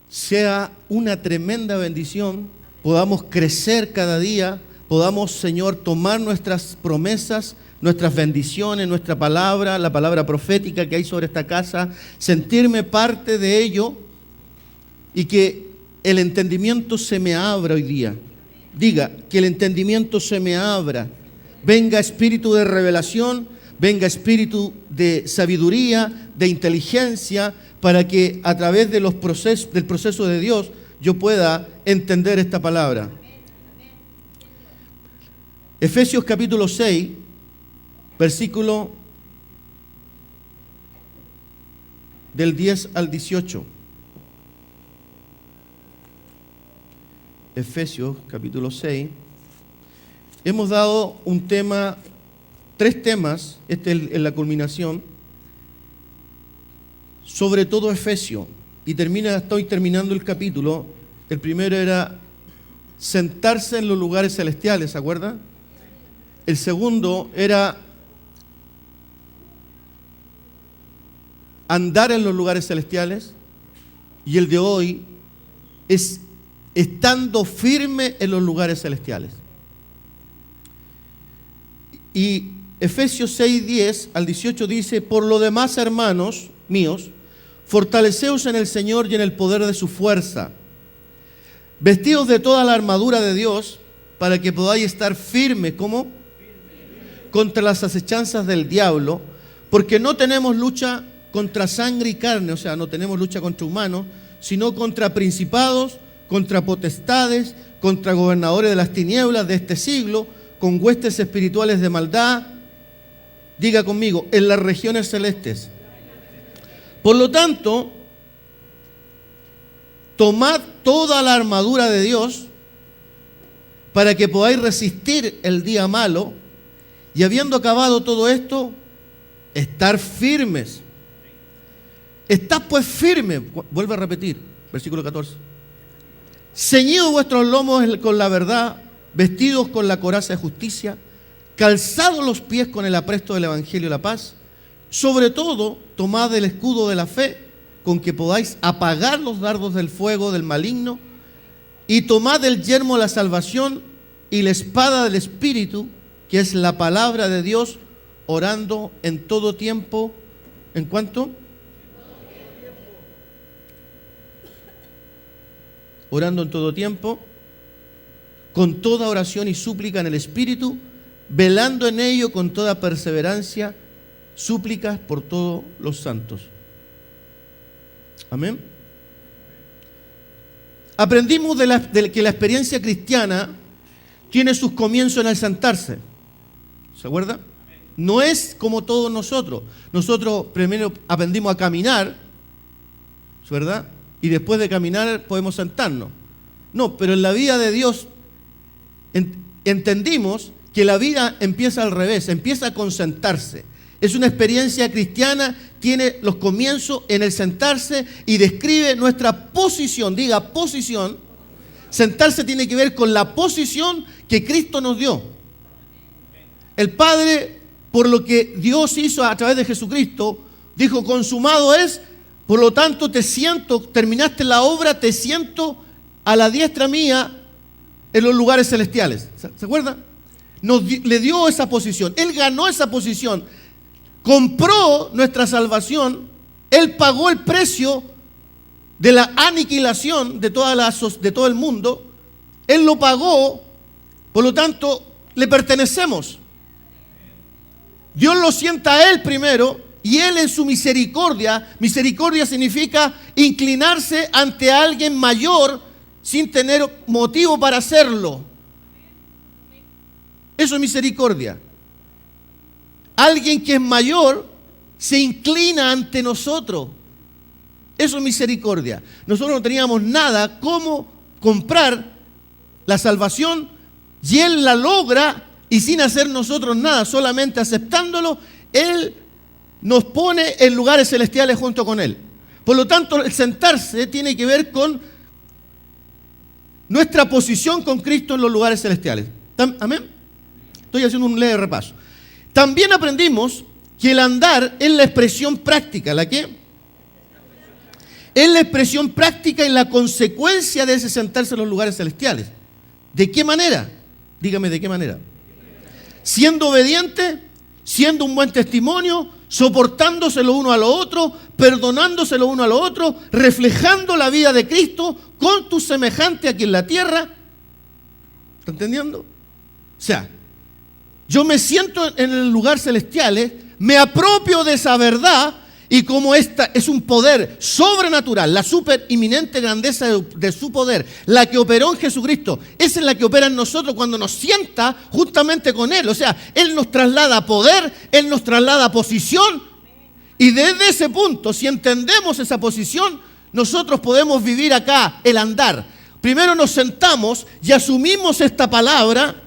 sea una tremenda bendición, podamos crecer cada día, podamos, Señor, tomar nuestras promesas, nuestras bendiciones, nuestra palabra, la palabra profética que hay sobre esta casa, sentirme parte de ello y que el entendimiento se me abra hoy día. Diga, que el entendimiento se me abra. Venga espíritu de revelación, venga espíritu de sabiduría, de inteligencia, para que a través de del proceso de Dios yo pueda entender esta palabra. Efesios capítulo 6, versículo del 10 al 18. Efesios capítulo 6. Hemos dado un tema, 3 temas, este es la culminación, sobre todo Efesios. Y estoy terminando el capítulo. El primero era sentarse en los lugares celestiales, ¿se acuerdan? El segundo era andar en los lugares celestiales. Y el de hoy es estando firme en los lugares celestiales. Y Efesios 6, 10 al 18 dice: por lo demás, hermanos míos, fortaleceos en el Señor y en el poder de su fuerza. Vestidos de toda la armadura de Dios, para que podáis estar firmes, ¿cómo? Contra las acechanzas del diablo, porque no tenemos lucha contra sangre y carne, o sea, no tenemos lucha contra humanos, sino contra principados, contra potestades, contra gobernadores de las tinieblas de este siglo, con huestes espirituales de maldad, diga conmigo, en las regiones celestes. Por lo tanto, tomad toda la armadura de Dios para que podáis resistir el día malo, y habiendo acabado todo esto, estar firmes. Estad pues firmes, vuelve a repetir, versículo 14. Ceñidos vuestros lomos con la verdad, vestidos con la coraza de justicia, calzados los pies con el apresto del evangelio de la paz. Sobre todo, tomad el escudo de la fe, con que podáis apagar los dardos del fuego del maligno, y tomad el yelmo de la salvación y la espada del Espíritu, que es la palabra de Dios, orando en todo tiempo. ¿En cuánto? Orando en todo tiempo, con toda oración y súplica en el Espíritu, velando en ello con toda perseverancia, súplicas por todos los santos. Amén. Aprendimos de que la experiencia cristiana tiene sus comienzos en el sentarse. ¿Se acuerda? No es como todos nosotros. Nosotros primero aprendimos a caminar, ¿verdad? Y después de caminar podemos sentarnos. No, pero en la vida de Dios entendimos que la vida empieza al revés, empieza con sentarse. Es una experiencia cristiana, tiene los comienzos en el sentarse y describe nuestra posición. Diga, posición. Sentarse tiene que ver con la posición que Cristo nos dio. El Padre, por lo que Dios hizo a través de Jesucristo, dijo: consumado es. Por lo tanto, te siento, terminaste la obra, te siento a la diestra mía en los lugares celestiales. ¿Se acuerdan? Le dio esa posición. Él ganó esa posición. Compró nuestra salvación. Él pagó el precio de la aniquilación de todo el mundo. Él lo pagó. Por lo tanto, le pertenecemos. Dios lo sienta a Él primero. Y Él en su misericordia significa inclinarse ante alguien mayor sin tener motivo para hacerlo. Eso es misericordia. Alguien que es mayor se inclina ante nosotros. Eso es misericordia. Nosotros no teníamos nada cómo comprar la salvación y Él la logra, y sin hacer nosotros nada, solamente aceptándolo, Él nos pone en lugares celestiales junto con Él. Por lo tanto, el sentarse tiene que ver con nuestra posición con Cristo en los lugares celestiales. ¿Amén? Estoy haciendo un leve repaso. También aprendimos que el andar es la expresión práctica. ¿La qué? es la expresión práctica y la consecuencia de ese sentarse en los lugares celestiales. ¿De qué manera? Dígame, ¿de qué manera? Siendo obediente, siendo un buen testimonio, soportándose lo uno a lo otro, perdonándose lo uno a lo otro, reflejando la vida de Cristo con tu semejante aquí en la tierra. ¿Está entendiendo? O sea, yo me siento en el lugar celestial, me apropio de esa verdad, y como esta es un poder sobrenatural, la super inminente grandeza de su poder, la que operó en Jesucristo, esa es la que opera en nosotros cuando nos sienta justamente con Él. O sea, Él nos traslada poder, Él nos traslada posición, y desde ese punto, si entendemos esa posición, nosotros podemos vivir acá el andar. Primero nos sentamos y asumimos esta palabra,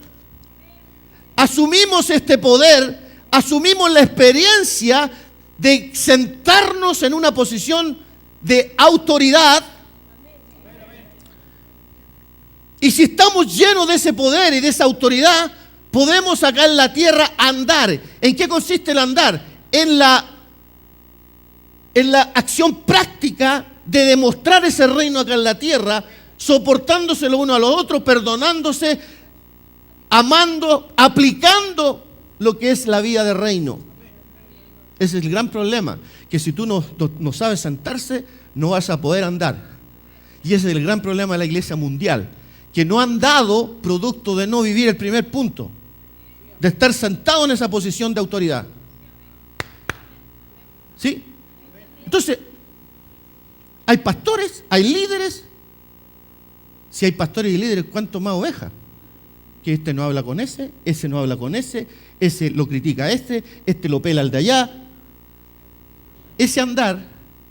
asumimos este poder, asumimos la experiencia de sentarnos en una posición de autoridad. Y si estamos llenos de ese poder y de esa autoridad, podemos acá en la tierra andar. ¿En qué consiste el andar? En la acción práctica de demostrar ese reino acá en la tierra, soportándose lo uno a lo otro, perdonándose, amando, aplicando lo que es la vida de reino. Ese es el gran problema, que si tú no sabes sentarse, no vas a poder andar. Y ese es el gran problema de la iglesia mundial, que no han dado producto de no vivir el primer punto, de estar sentado en esa posición de autoridad. ¿Sí? Entonces, hay pastores, hay líderes. Si hay pastores y líderes, ¿cuánto más ovejas? Que este no habla con ese no habla con ese lo critica a este lo pela al de allá. Ese andar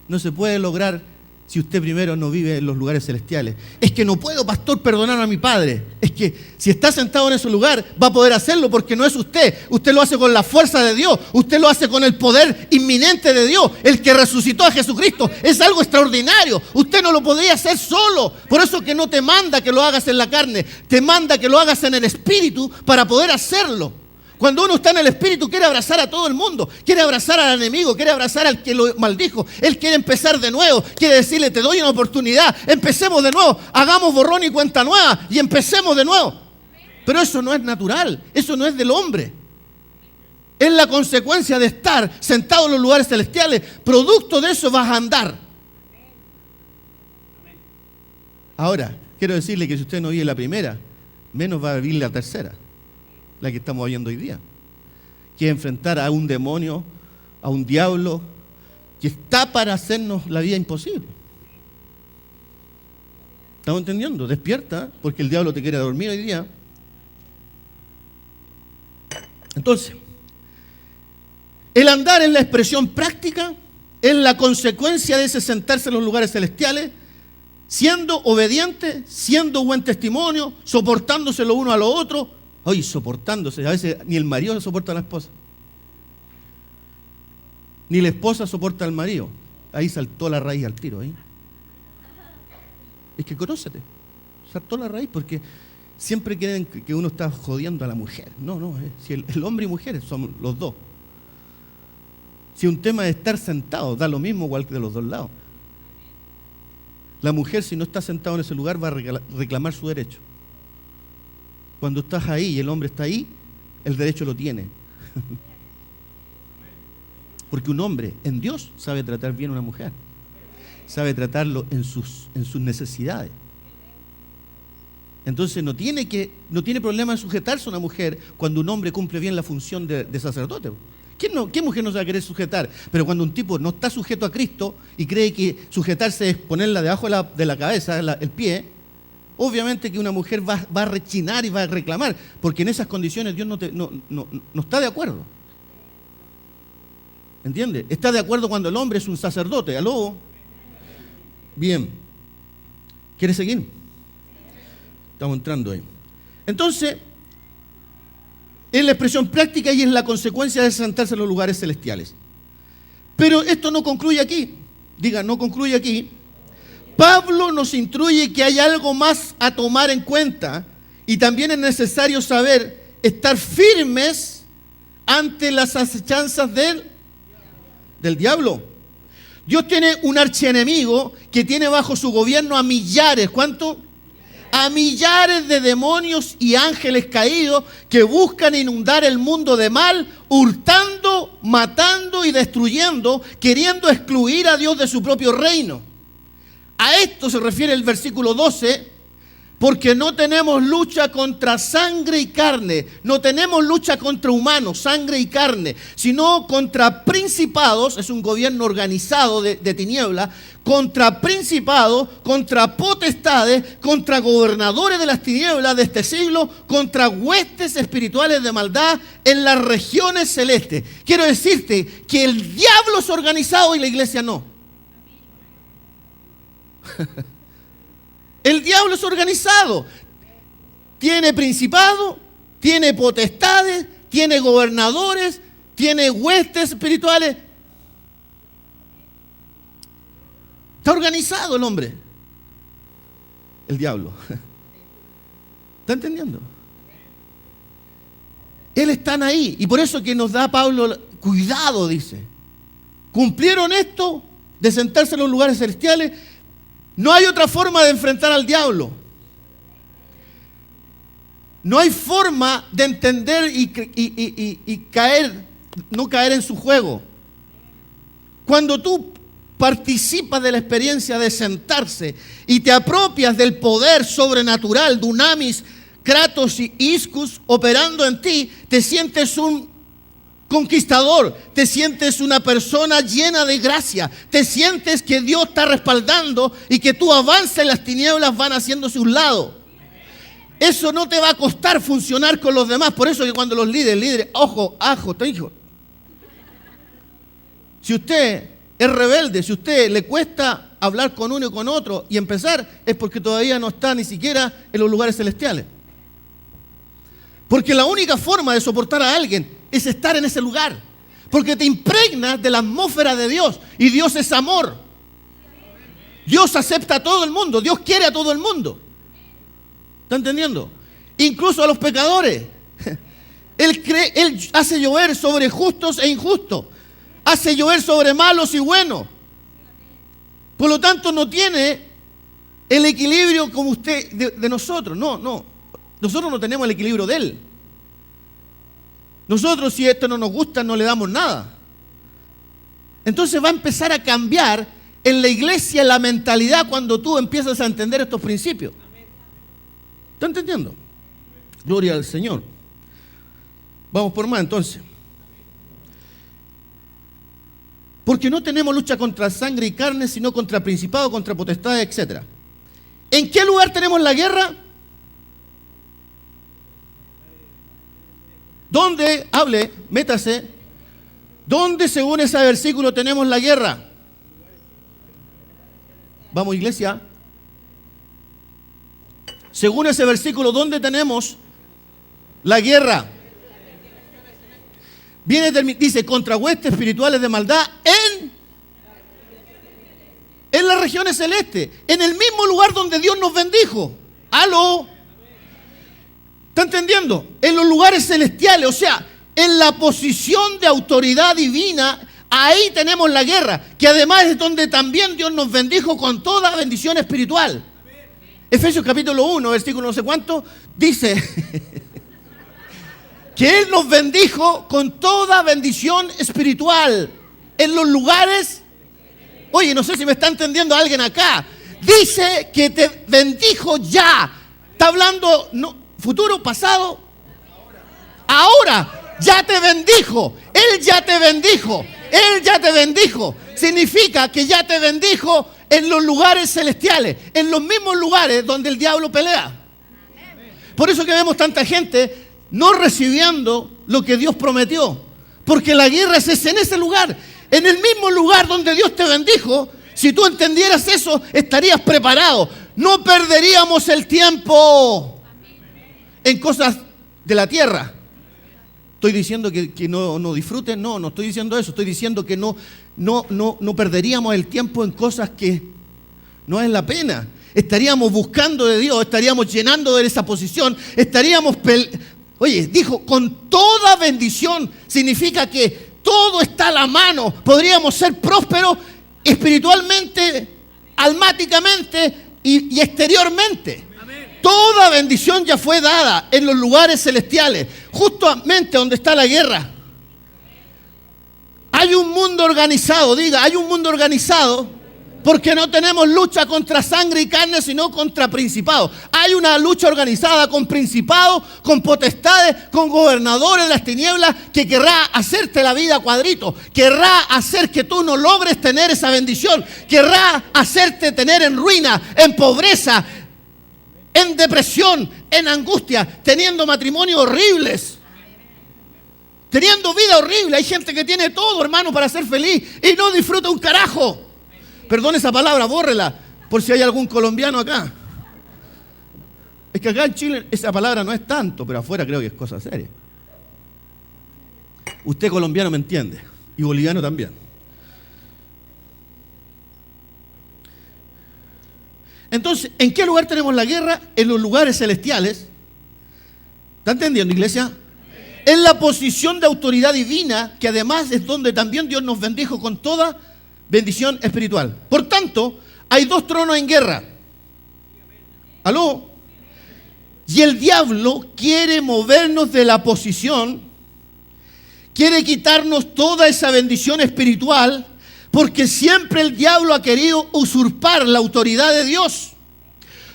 no se puede lograr si usted primero no vive en los lugares celestiales. Es que no puedo, pastor, perdonar a mi padre. Es que si está sentado en ese lugar, va a poder hacerlo porque no es usted. Usted lo hace con la fuerza de Dios. Usted lo hace con el poder inminente de Dios. El que resucitó a Jesucristo es algo extraordinario. Usted no lo podría hacer solo. Por eso que no te manda que lo hagas en la carne. Te manda que lo hagas en el espíritu para poder hacerlo. Cuando uno está en el espíritu, quiere abrazar a todo el mundo, quiere abrazar al enemigo, quiere abrazar al que lo maldijo. Él quiere empezar de nuevo, quiere decirle, te doy una oportunidad, empecemos de nuevo, hagamos borrón y cuenta nueva y empecemos de nuevo. Pero eso no es natural, eso no es del hombre. Es la consecuencia de estar sentado en los lugares celestiales. Producto de eso vas a andar. Ahora, quiero decirle que si usted no vive la primera, menos va a vivir la tercera, la que estamos viendo hoy día, que es enfrentar a un demonio, a un diablo que está para hacernos la vida imposible. ¿Estamos entendiendo? Despierta, porque el diablo te quiere dormir hoy día. Entonces, el andar es la expresión práctica, es la consecuencia de ese sentarse en los lugares celestiales, siendo obediente, siendo buen testimonio, soportándose lo uno a lo otro. Oye, soportándose, a veces ni el marido soporta a la esposa, ni la esposa soporta al marido. Ahí saltó la raíz al tiro. Es que conócete, saltó la raíz porque siempre quieren que uno está jodiendo a la mujer. No, si el hombre y mujer son los dos. Si un tema de estar sentado, da lo mismo igual que de los dos lados. La mujer, si no está sentado en ese lugar, va a reclamar su derecho. Cuando estás ahí y el hombre está ahí, el derecho lo tiene. Porque un hombre en Dios sabe tratar bien a una mujer. Sabe tratarlo en sus necesidades. Entonces no tiene problema en sujetarse a una mujer cuando un hombre cumple bien la función de sacerdote. ¿Qué mujer no se va a querer sujetar? Pero cuando un tipo no está sujeto a Cristo y cree que sujetarse es ponerla debajo de la cabeza, el pie, obviamente que una mujer va a rechinar y va a reclamar, porque en esas condiciones Dios no está de acuerdo. ¿Entiende? Está de acuerdo cuando el hombre es un sacerdote. ¿Aló? Bien. ¿Quiere seguir? Estamos entrando ahí. Entonces, es la expresión práctica y es la consecuencia de sentarse en los lugares celestiales. Pero esto no concluye aquí. Diga, no concluye aquí. Pablo nos instruye que hay algo más a tomar en cuenta y también es necesario saber estar firmes ante las acechanzas del diablo. Dios tiene un archienemigo que tiene bajo su gobierno a millares, ¿cuánto? A millares de demonios y ángeles caídos que buscan inundar el mundo de mal, hurtando, matando y destruyendo, queriendo excluir a Dios de su propio reino. A esto se refiere el versículo 12, porque no tenemos lucha contra sangre y carne, no tenemos lucha contra humanos, sangre y carne, sino contra principados, es un gobierno organizado de tinieblas, contra principados, contra potestades, contra gobernadores de las tinieblas de este siglo, contra huestes espirituales de maldad en las regiones celestes. Quiero decirte que el diablo es organizado y la iglesia no. El diablo es organizado. Tiene principado, tiene potestades, tiene gobernadores, tiene huestes espirituales. Está organizado el hombre. El diablo. ¿Está entendiendo? Él está ahí. Y por eso que nos da Pablo, cuidado, dice. Cumplieron esto de sentarse en los lugares celestiales. No hay otra forma de enfrentar al diablo. No hay forma de entender y caer, no caer en su juego. Cuando tú participas de la experiencia de sentarse y te apropias del poder sobrenatural, dunamis, kratos y iscus operando en ti, te sientes un conquistador, te sientes una persona llena de gracia, te sientes que Dios está respaldando y que tú avanzas y las tinieblas van haciéndose un lado. Eso no te va a costar funcionar con los demás. Por eso que cuando los líderes, ojo, ajo, te dijo, si usted es rebelde, si a usted le cuesta hablar con uno y con otro y empezar, es porque todavía no está ni siquiera en los lugares celestiales. Porque la única forma de soportar a alguien es estar en ese lugar, porque te impregnas de la atmósfera de Dios, y Dios es amor. Dios acepta a todo el mundo, Dios quiere a todo el mundo. ¿Está entendiendo? Incluso a los pecadores. Él hace llover sobre justos e injustos, hace llover sobre malos y buenos. Por lo tanto, no tiene el equilibrio como usted de nosotros. No, nosotros no tenemos el equilibrio de Él. Nosotros, si esto no nos gusta, no le damos nada. Entonces va a empezar a cambiar en la iglesia la mentalidad cuando tú empiezas a entender estos principios. ¿Está entendiendo? Gloria al Señor. Vamos por más entonces. Porque no tenemos lucha contra sangre y carne, sino contra principados, contra potestades, etc. ¿En qué lugar tenemos la guerra? ¿Dónde? Hable, métase. ¿Dónde, según ese versículo, tenemos la guerra? Vamos, iglesia. Según ese versículo, ¿dónde tenemos la guerra? Dice, contra huestes espirituales de maldad en las regiones celestes, en el mismo lugar donde Dios nos bendijo. ¡Aló! ¿Está entendiendo? En los lugares celestiales, o sea, en la posición de autoridad divina, ahí tenemos la guerra, que además es donde también Dios nos bendijo con toda bendición espiritual. Efesios capítulo 1, versículo no sé cuánto, dice que Él nos bendijo con toda bendición espiritual en los lugares. Oye, no sé si me está entendiendo alguien acá. Dice que te bendijo ya. Está hablando futuro, pasado. Ahora, ya te bendijo. Él ya te bendijo. Él ya te bendijo. Significa que ya te bendijo en los lugares celestiales, en los mismos lugares donde el diablo pelea. Por eso que vemos tanta gente no recibiendo lo que Dios prometió, porque la guerra es en ese lugar, en el mismo lugar donde Dios te bendijo. Si tú entendieras eso, estarías preparado. No perderíamos el tiempo en cosas de la tierra. Estoy diciendo que no disfruten, no estoy diciendo eso. Estoy diciendo que no perderíamos el tiempo en cosas que no es la pena. Estaríamos buscando de Dios, estaríamos llenando de esa posición, estaríamos Oye, dijo, con toda bendición, significa que todo está a la mano. Podríamos ser prósperos espiritualmente, almáticamente y exteriormente. Toda bendición ya fue dada en los lugares celestiales, justamente donde está la guerra. Hay un mundo organizado, diga, hay un mundo organizado, porque no tenemos lucha contra sangre y carne, sino contra principados. Hay una lucha organizada con principados, con potestades, con gobernadores de las tinieblas, que querrá hacerte la vida a cuadrito, querrá hacer que tú no logres tener esa bendición, querrá hacerte tener en ruina, en pobreza, en depresión, en angustia, teniendo matrimonios horribles, teniendo vida horrible. Hay gente que tiene todo, hermano, para ser feliz y no disfruta un carajo. Perdón esa palabra, bórrela, por si hay algún colombiano acá. Es que acá en Chile esa palabra no es tanto, pero afuera creo que es cosa seria. Usted colombiano me entiende, y boliviano también. Entonces, ¿en qué lugar tenemos la guerra? En los lugares celestiales. ¿Está entendiendo, iglesia? En la posición de autoridad divina, que además es donde también Dios nos bendijo con toda bendición espiritual. Por tanto, hay dos tronos en guerra. ¿Aló? Y el diablo quiere movernos de la posición, quiere quitarnos toda esa bendición espiritual, porque siempre el diablo ha querido usurpar la autoridad de Dios.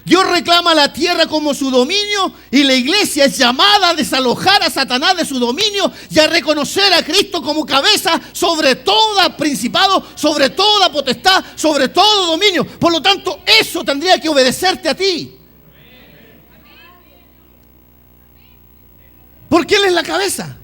Dios reclama la tierra como su dominio y la iglesia es llamada a desalojar a Satanás de su dominio y a reconocer a Cristo como cabeza sobre todo principado, sobre toda potestad, sobre todo dominio. Por lo tanto, eso tendría que obedecerte a ti. Porque Él es la cabeza.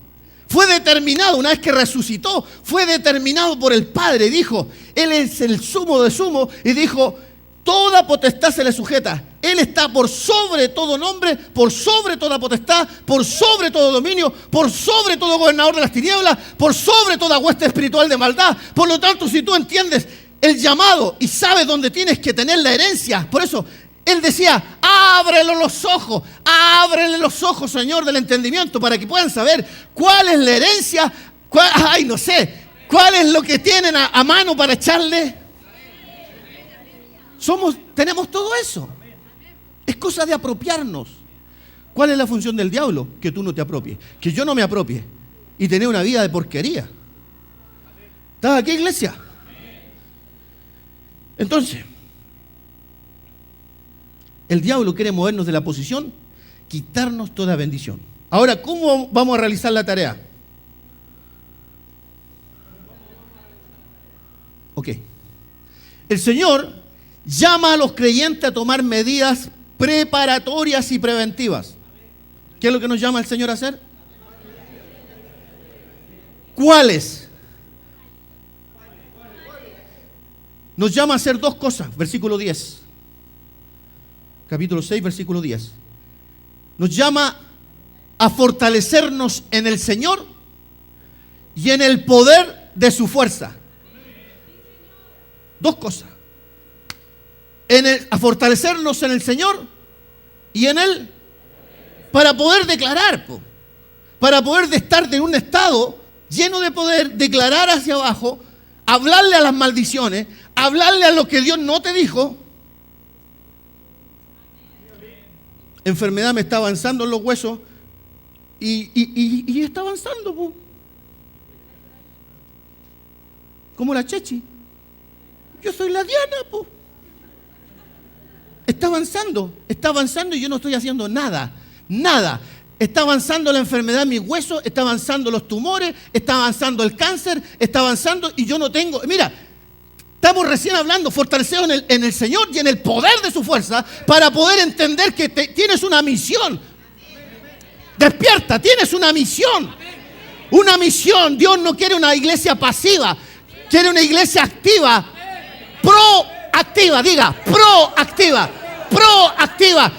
Fue determinado, una vez que resucitó, fue determinado por el Padre. Dijo, Él es el sumo de sumo y dijo, toda potestad se le sujeta. Él está por sobre todo nombre, por sobre toda potestad, por sobre todo dominio, por sobre todo gobernador de las tinieblas, por sobre toda hueste espiritual de maldad. Por lo tanto, si tú entiendes el llamado y sabes dónde tienes que tener la herencia, por eso Él decía, ábrele los ojos, Señor, del entendimiento, para que puedan saber cuál es la herencia, cuál es lo que tienen a mano para echarle. Tenemos todo eso. Es cosa de apropiarnos. ¿Cuál es la función del diablo? Que tú no te apropies, que yo no me apropie y tener una vida de porquería. ¿Estás aquí, iglesia? Entonces, el diablo quiere movernos de la posición, quitarnos toda bendición. Ahora, ¿cómo vamos a realizar la tarea? Ok. El Señor llama a los creyentes a tomar medidas preparatorias y preventivas. ¿Qué es lo que nos llama el Señor a hacer? ¿Cuáles? Nos llama a hacer dos cosas. Versículo 10. Capítulo 6, versículo 10. Nos llama a fortalecernos en el Señor y en el poder de su fuerza. Dos cosas. A fortalecernos en el Señor y en Él, para poder declarar, para poder estar en un estado lleno de poder, declarar hacia abajo, hablarle a las maldiciones, hablarle a lo que Dios no te dijo. Enfermedad me está avanzando en los huesos y está avanzando, como la Chechi. Yo soy la Diana, Está avanzando y yo no estoy haciendo nada. Está avanzando la enfermedad en mis huesos, está avanzando los tumores, está avanzando el cáncer, está avanzando y yo no tengo. Mira, estamos recién hablando, fortalecidos en el Señor y en el poder de su fuerza para poder entender que tienes una misión. Despierta, tienes una misión. Una misión. Dios no quiere una iglesia pasiva, quiere una iglesia activa, proactiva, diga, proactiva.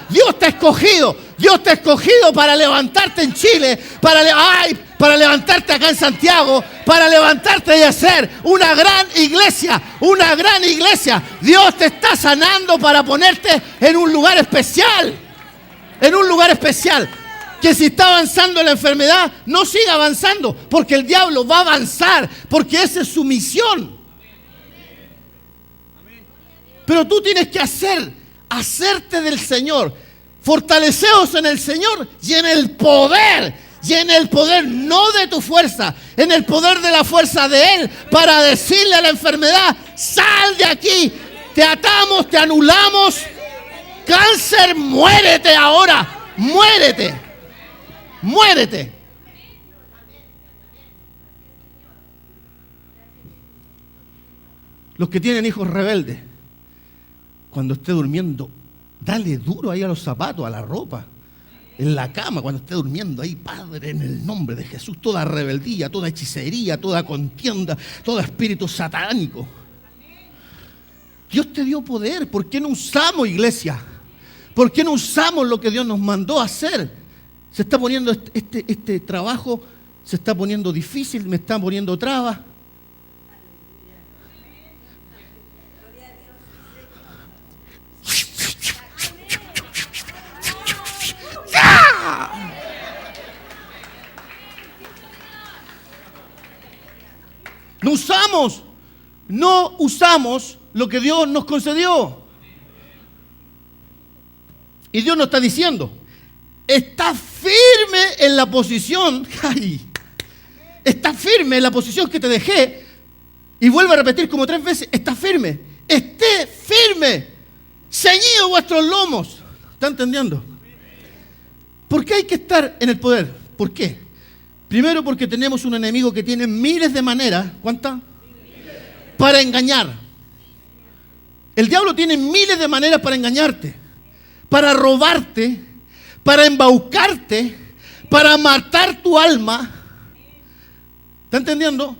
Dios te ha escogido para levantarte en Chile, para levantarte acá en Santiago, para levantarte y hacer una gran iglesia. Dios te está sanando para ponerte en un lugar especial. Que si está avanzando la enfermedad, no siga avanzando, porque el diablo va a avanzar, porque esa es su misión. Pero tú tienes que hacerte del Señor. Fortaleceos en el Señor y en el poder. Y en el poder no de tu fuerza, en el poder de la fuerza de Él, para decirle a la enfermedad: sal de aquí, te atamos, te anulamos. Cáncer, muérete ahora, muérete, muérete. Los que tienen hijos rebeldes, cuando esté durmiendo, dale duro ahí a los zapatos, a la ropa. En la cama, cuando esté durmiendo ahí, Padre, en el nombre de Jesús, toda rebeldía, toda hechicería, toda contienda, todo espíritu satánico. Dios te dio poder. ¿Por qué no usamos, iglesia? ¿Por qué no usamos lo que Dios nos mandó a hacer? Se está poniendo este trabajo, se está poniendo difícil, me están poniendo trabas. No usamos lo que Dios nos concedió. Y Dios nos está diciendo: está firme en la posición, está firme en la posición que te dejé. Y vuelvo a repetir como 3 veces: está firme, esté firme, ceñidos vuestros lomos. ¿Está entendiendo? ¿Por qué hay que estar en el poder? ¿Por qué? Primero, porque tenemos un enemigo que tiene miles de maneras. ¿Cuántas? Para engañar. El diablo tiene miles de maneras para engañarte, para robarte, para embaucarte, para matar tu alma. ¿Está entendiendo?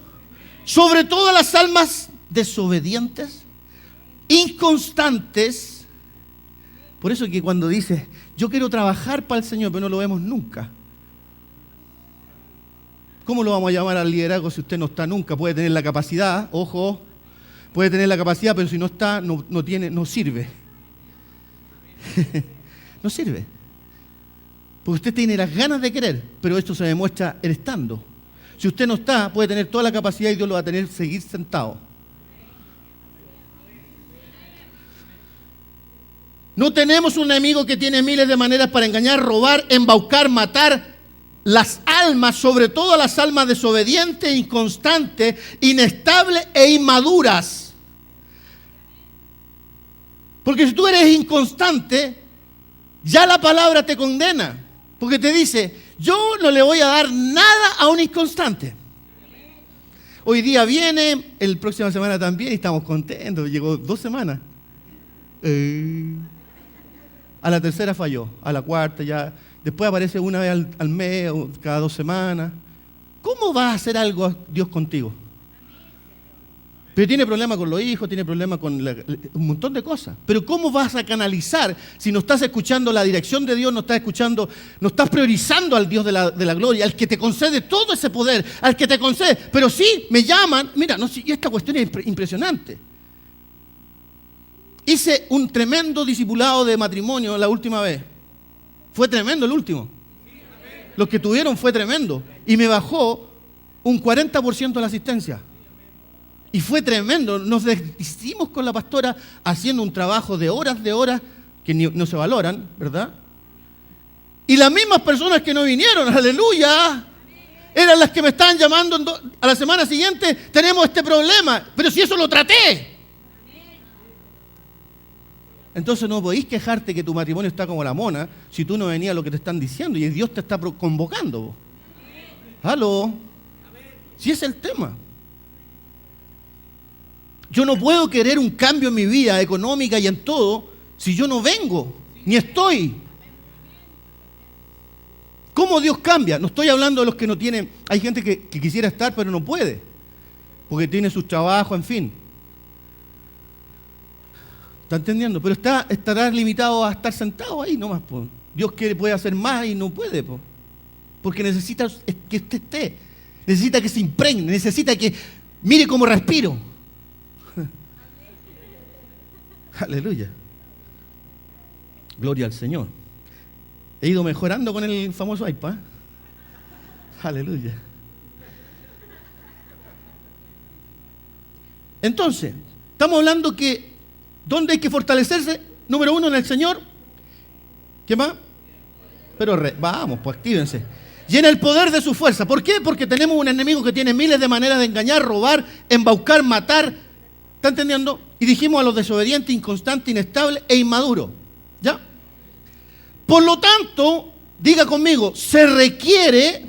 Sobre todo las almas desobedientes, inconstantes. Por eso que cuando dices: yo quiero trabajar para el Señor, pero no lo vemos nunca. ¿Cómo lo vamos a llamar al liderazgo si usted no está nunca? Puede tener la capacidad, ojo, puede tener la capacidad, pero si no está, no sirve. No sirve. Porque usted tiene las ganas de querer, pero esto se demuestra el estando. Si usted no está, puede tener toda la capacidad y Dios lo va a tener seguir sentado. No tenemos un enemigo que tiene miles de maneras para engañar, robar, embaucar, matar las almas, sobre todo las almas desobedientes, inconstantes, inestables e inmaduras. Porque si tú eres inconstante, ya la palabra te condena. Porque te dice: yo no le voy a dar nada a un inconstante. Hoy día viene, el próxima semana también, y estamos contentos. Llegó 2 semanas. A la tercera falló, a la cuarta ya. Después aparece una vez al mes o cada 2 semanas. ¿Cómo va a hacer algo Dios contigo? Pero tiene problemas con los hijos, tiene problemas con un montón de cosas. Pero ¿cómo vas a canalizar si no estás escuchando la dirección de Dios, no estás priorizando al Dios de la gloria, al que te concede todo ese poder, al que te concede? Pero sí, me llaman, mira, y esta cuestión es impresionante. Hice un tremendo discipulado de matrimonio la última vez. Fue tremendo el último. Los que tuvieron fue tremendo. Y me bajó un 40% la asistencia. Y fue tremendo. Nos hicimos con la pastora haciendo un trabajo de horas que no se valoran, ¿verdad? Y las mismas personas que no vinieron, aleluya, eran las que me estaban llamando a la semana siguiente: tenemos este problema. Pero si eso lo traté. Entonces no podéis quejarte que tu matrimonio está como la mona si tú no venías a lo que te están diciendo y Dios te está convocando. ¿Aló? Si es el tema. Yo no puedo querer un cambio en mi vida económica y en todo si yo no vengo, ni estoy. ¿Cómo Dios cambia? No estoy hablando de los que no tienen. Hay gente que quisiera estar pero no puede, porque tiene sus trabajos, en fin. ¿Está entendiendo? Pero estará limitado a estar sentado ahí nomás, po. Dios puede hacer más y no puede, po. Porque necesita que usted esté, necesita que se impregne, necesita que mire cómo respiro. Aleluya. Gloria al Señor. He ido mejorando con el famoso iPad. Aleluya. Entonces, estamos hablando que ¿Dónde hay que fortalecerse? Número 1, en el Señor. ¿Qué más? Pero vamos, pues actívense. Y en el poder de su fuerza. ¿Por qué? Porque tenemos un enemigo que tiene miles de maneras de engañar, robar, embaucar, matar. ¿Está entendiendo? Y dijimos a los desobedientes, inconstantes, inestables e inmaduros. ¿Ya? Por lo tanto, diga conmigo, se requiere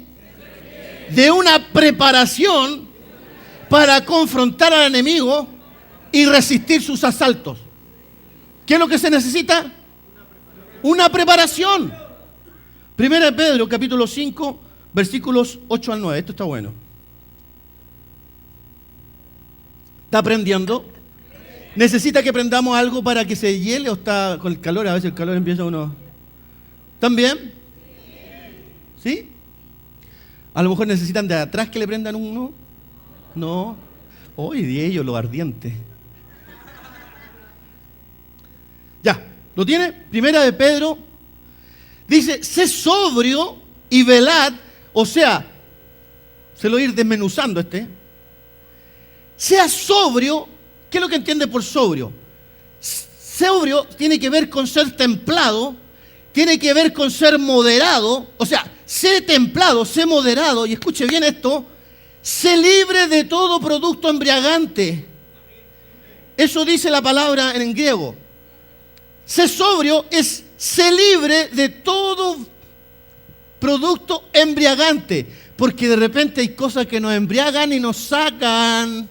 de una preparación para confrontar al enemigo y resistir sus asaltos. ¿Qué es lo que se necesita? Una preparación. Primera de Pedro, capítulo 5, versículos 8 al 9. Esto está bueno. ¿Está aprendiendo? ¿Necesita que aprendamos algo para que se hiele o está con el calor? A veces el calor empieza uno... ¿También? ¿Sí? A lo mejor necesitan de atrás que le prendan uno. No. Hoy de ellos lo ardiente. Ya, ¿lo tiene? Primera de Pedro. Dice, sé sobrio y velad. O sea, se lo voy a ir desmenuzando Sea sobrio. ¿Qué es lo que entiende por sobrio? Sobrio tiene que ver con ser templado, tiene que ver con ser moderado. O sea, sé templado, sé moderado. Y escuche bien esto. Sé libre de todo producto embriagante. Eso dice la palabra en griego. Sé sobrio es sé libre de todo producto embriagante. Porque de repente hay cosas que nos embriagan y nos sacan.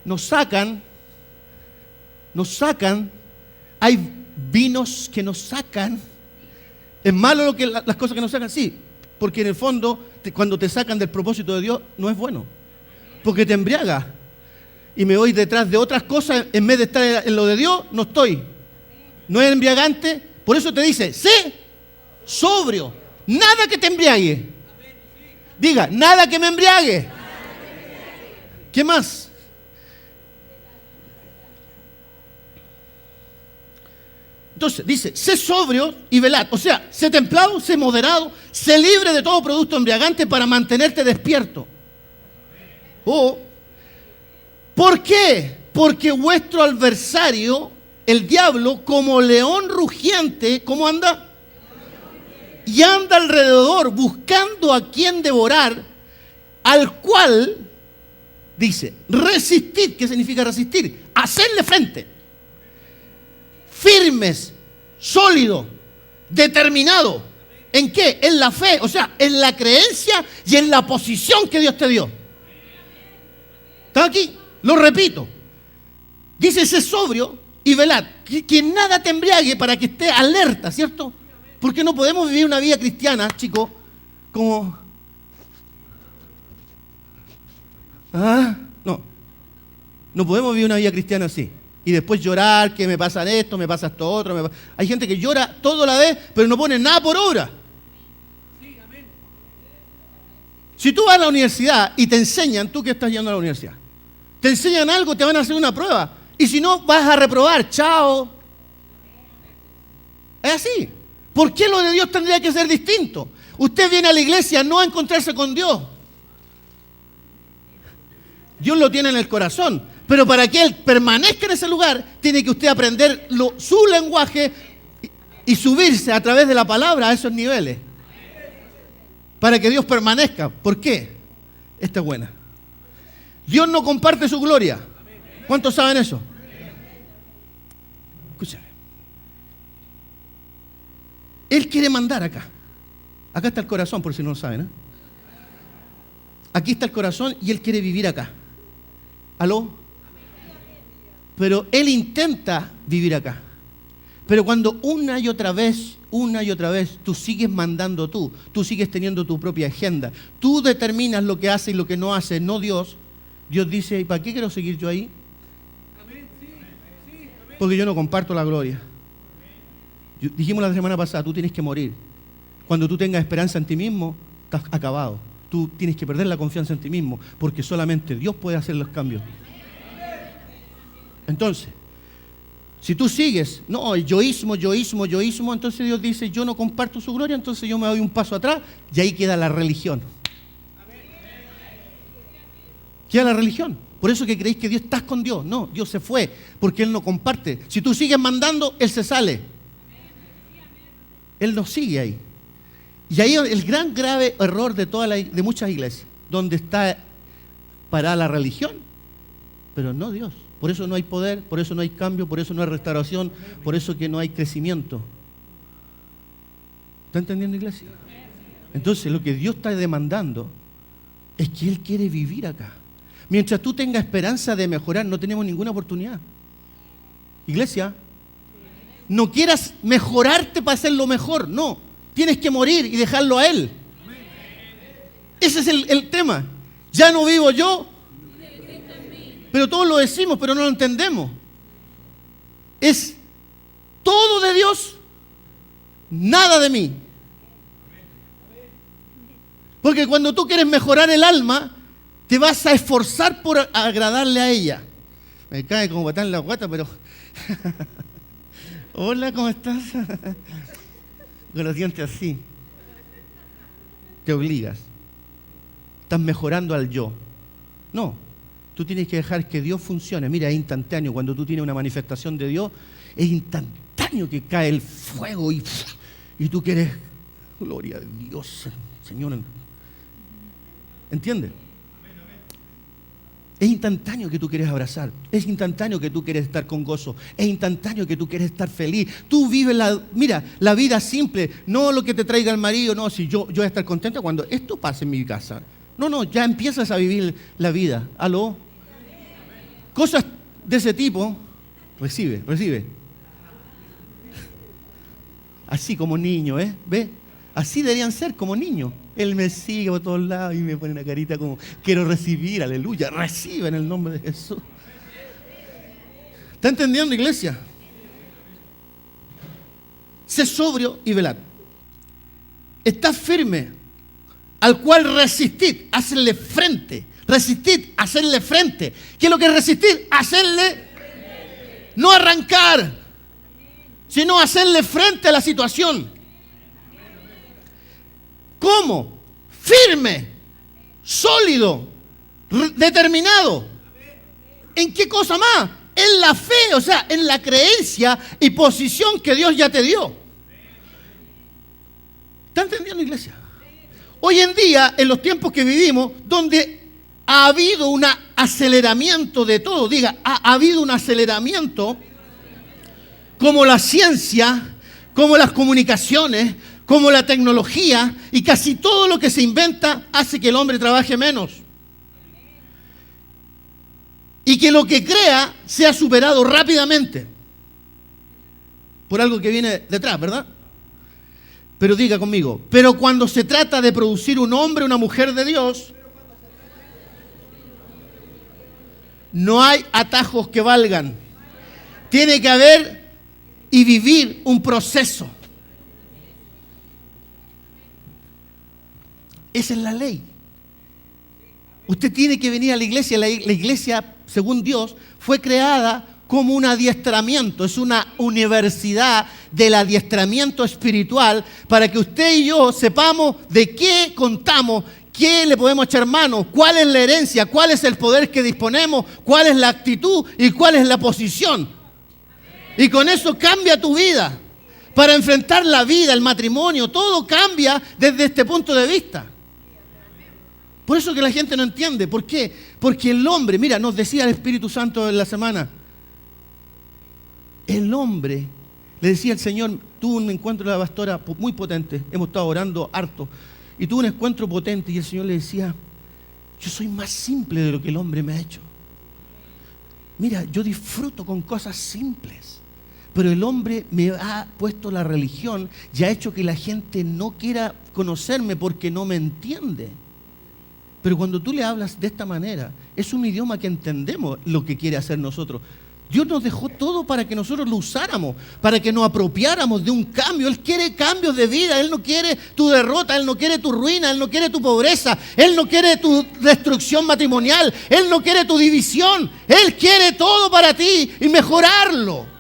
Nos sacan. Hay vinos que nos sacan. ¿Es malo las cosas que nos sacan? Sí. Porque en el fondo, cuando te sacan del propósito de Dios, no es bueno. Porque te embriaga. Y me voy detrás de otras cosas, en vez de estar en lo de Dios, no estoy. No es embriagante. Por eso te dice, sé sobrio. Nada que te embriague. Diga, nada que me embriague. ¿Qué más? Entonces dice, sé sobrio y velad. O sea, sé templado, sé moderado, sé libre de todo producto embriagante para mantenerte despierto. ¿Por qué? Porque vuestro adversario, el diablo, como león rugiente, ¿cómo anda? Y anda alrededor buscando a quien devorar, al cual, dice, resistir. ¿Qué significa resistir? Hacerle frente. Firmes, sólido, determinado. ¿En qué? En la fe, o sea, en la creencia y en la posición que Dios te dio. ¿Está aquí? Lo repito. Dice, sé sobrio y velad. Que nada te embriague para que esté alerta, ¿cierto? Porque no podemos vivir una vida cristiana, chicos, como... No podemos vivir una vida cristiana así. Y después llorar, que me pasa esto, me pasa esto otro. Hay gente que llora todo a la vez, pero no pone nada por obra. Sí, amén. Si tú vas a la universidad y te enseñan, tú que estás yendo a la universidad, te enseñan algo, te van a hacer una prueba. Y si no, vas a reprobar. Chao. Es así. ¿Por qué lo de Dios tendría que ser distinto? Usted viene a la iglesia no a encontrarse con Dios. Dios lo tiene en el corazón. Pero para que Él permanezca en ese lugar, tiene que usted aprender su lenguaje y subirse a través de la palabra a esos niveles. Para que Dios permanezca. ¿Por qué? Esta es buena. Dios no comparte su gloria. ¿Cuántos saben eso? Escúchame. Él quiere mandar acá. Acá está el corazón, por si no lo saben, ¿eh? Aquí está el corazón y Él quiere vivir acá. ¿Aló? Pero Él intenta vivir acá. Pero cuando una y otra vez, tú sigues mandando tú sigues teniendo tu propia agenda, tú determinas lo que hace y lo que no hace, no Dios. Dios dice, ¿y para qué quiero seguir yo ahí? Porque yo no comparto la gloria. Dijimos la semana pasada, tú tienes que morir. Cuando tú tengas esperanza en ti mismo, estás acabado. Tú tienes que perder la confianza en ti mismo, porque solamente Dios puede hacer los cambios. Entonces, si tú sigues, no, el yoísmo, entonces Dios dice, yo no comparto su gloria, entonces yo me doy un paso atrás y ahí queda la religión. Queda la religión. Por eso que creéis que Dios está con Dios. No, Dios se fue porque Él no comparte. Si tú sigues mandando, Él se sale. Él no sigue ahí. Y ahí el gran grave error de muchas iglesias, donde está parada la religión, pero no Dios. Por eso no hay poder, por eso no hay cambio, por eso no hay restauración, por eso que no hay crecimiento. ¿Está entendiendo, iglesia? Entonces lo que Dios está demandando es que Él quiere vivir acá. Mientras tú tengas esperanza de mejorar, no tenemos ninguna oportunidad. Iglesia, no quieras mejorarte para hacerlo mejor, no. Tienes que morir y dejarlo a Él. Ese es el tema. Ya no vivo yo, pero todos lo decimos, pero no lo entendemos. Es todo de Dios, nada de mí. Porque cuando tú quieres mejorar el alma, te vas a esforzar por agradarle a ella. Me cae como patar en la guata, pero... Hola, ¿cómo estás? Con los dientes así. Te obligas. Estás mejorando al yo. No, tú tienes que dejar que Dios funcione. Mira, es instantáneo. Cuando tú tienes una manifestación de Dios, es instantáneo que cae el fuego y tú quieres, gloria a Dios, Señor. ¿Entiendes? Es instantáneo que tú quieres abrazar. Es instantáneo que tú quieres estar con gozo. Es instantáneo que tú quieres estar feliz. Tú vives la vida simple. No lo que te traiga el marido. No, si yo voy a estar contento cuando esto pase en mi casa. No, ya empiezas a vivir la vida. ¿Aló? Cosas de ese tipo, recibe. Así como niño, ¿Ve? Así deberían ser como niños. Él me sigue por todos lados y me pone una carita como, quiero recibir, aleluya, recibe en el nombre de Jesús. ¿Está entendiendo, iglesia? Sé sobrio y velad. Está firme, al cual resistid, hacerle frente. Resistid, hacerle frente. ¿Qué es lo que es resistir? Hacerle, no arrancar, sino hacerle frente a la situación. ¿Cómo? Firme, sólido, determinado. ¿En qué cosa más? En la fe, o sea, en la creencia y posición que Dios ya te dio. ¿Está entendiendo, iglesia? Hoy en día, en los tiempos que vivimos, donde ha habido un aceleramiento de todo, ha habido un aceleramiento como la ciencia, como las comunicaciones, como la tecnología, y casi todo lo que se inventa hace que el hombre trabaje menos. Y que lo que crea sea superado rápidamente por algo que viene detrás, ¿verdad? Pero diga conmigo, pero cuando se trata de producir un hombre, una mujer de Dios, no hay atajos que valgan. Tiene que haber y vivir un proceso. Esa es la ley. Usted tiene que venir a la iglesia. La iglesia, según Dios, fue creada como un adiestramiento. Es una universidad del adiestramiento espiritual para que usted y yo sepamos de qué contamos, qué le podemos echar mano, cuál es la herencia, cuál es el poder que disponemos, cuál es la actitud y cuál es la posición. Y con eso cambia tu vida. Para enfrentar la vida, el matrimonio, todo cambia desde este punto de vista. Por eso que la gente no entiende. ¿Por qué? Porque el hombre, mira, nos decía el Espíritu Santo en la semana, el hombre, le decía el Señor, tuvo un encuentro de la pastora muy potente, hemos estado orando harto, y tuvo un encuentro potente y el Señor le decía, yo soy más simple de lo que el hombre me ha hecho. Mira, yo disfruto con cosas simples, pero el hombre me ha puesto la religión y ha hecho que la gente no quiera conocerme porque no me entiende. Pero cuando tú le hablas de esta manera, es un idioma que entendemos lo que quiere hacer nosotros. Dios nos dejó todo para que nosotros lo usáramos, para que nos apropiáramos de un cambio. Él quiere cambios de vida, Él no quiere tu derrota, Él no quiere tu ruina, Él no quiere tu pobreza, Él no quiere tu destrucción matrimonial, Él no quiere tu división, Él quiere todo para ti y mejorarlo.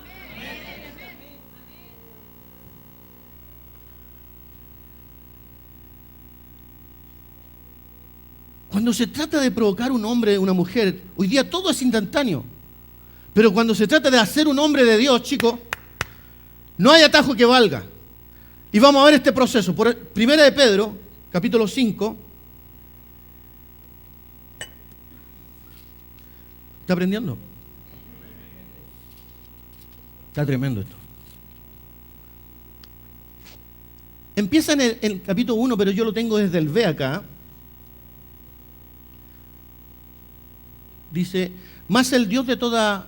Cuando se trata de provocar un hombre, una mujer, hoy día todo es instantáneo. Pero cuando se trata de hacer un hombre de Dios, chicos, no hay atajo que valga. Y vamos a ver este proceso. Primera de Pedro, capítulo 5. ¿Está aprendiendo? Está tremendo esto. Empieza en el capítulo 1, pero yo lo tengo desde el B acá. Dice, más el Dios de toda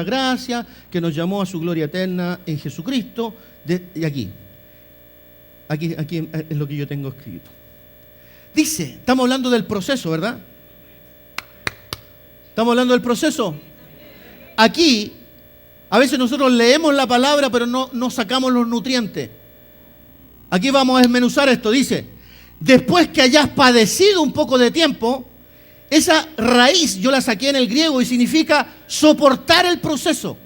gracia, que nos llamó a su gloria eterna en Jesucristo. Y aquí es lo que yo tengo escrito. Dice, estamos hablando del proceso, ¿verdad? ¿Estamos hablando del proceso? Aquí, a veces nosotros leemos la palabra, pero no sacamos los nutrientes. Aquí vamos a desmenuzar esto. Dice, después que hayas padecido un poco de tiempo, esa raíz yo la saqué en el griego y significa soportar el proceso.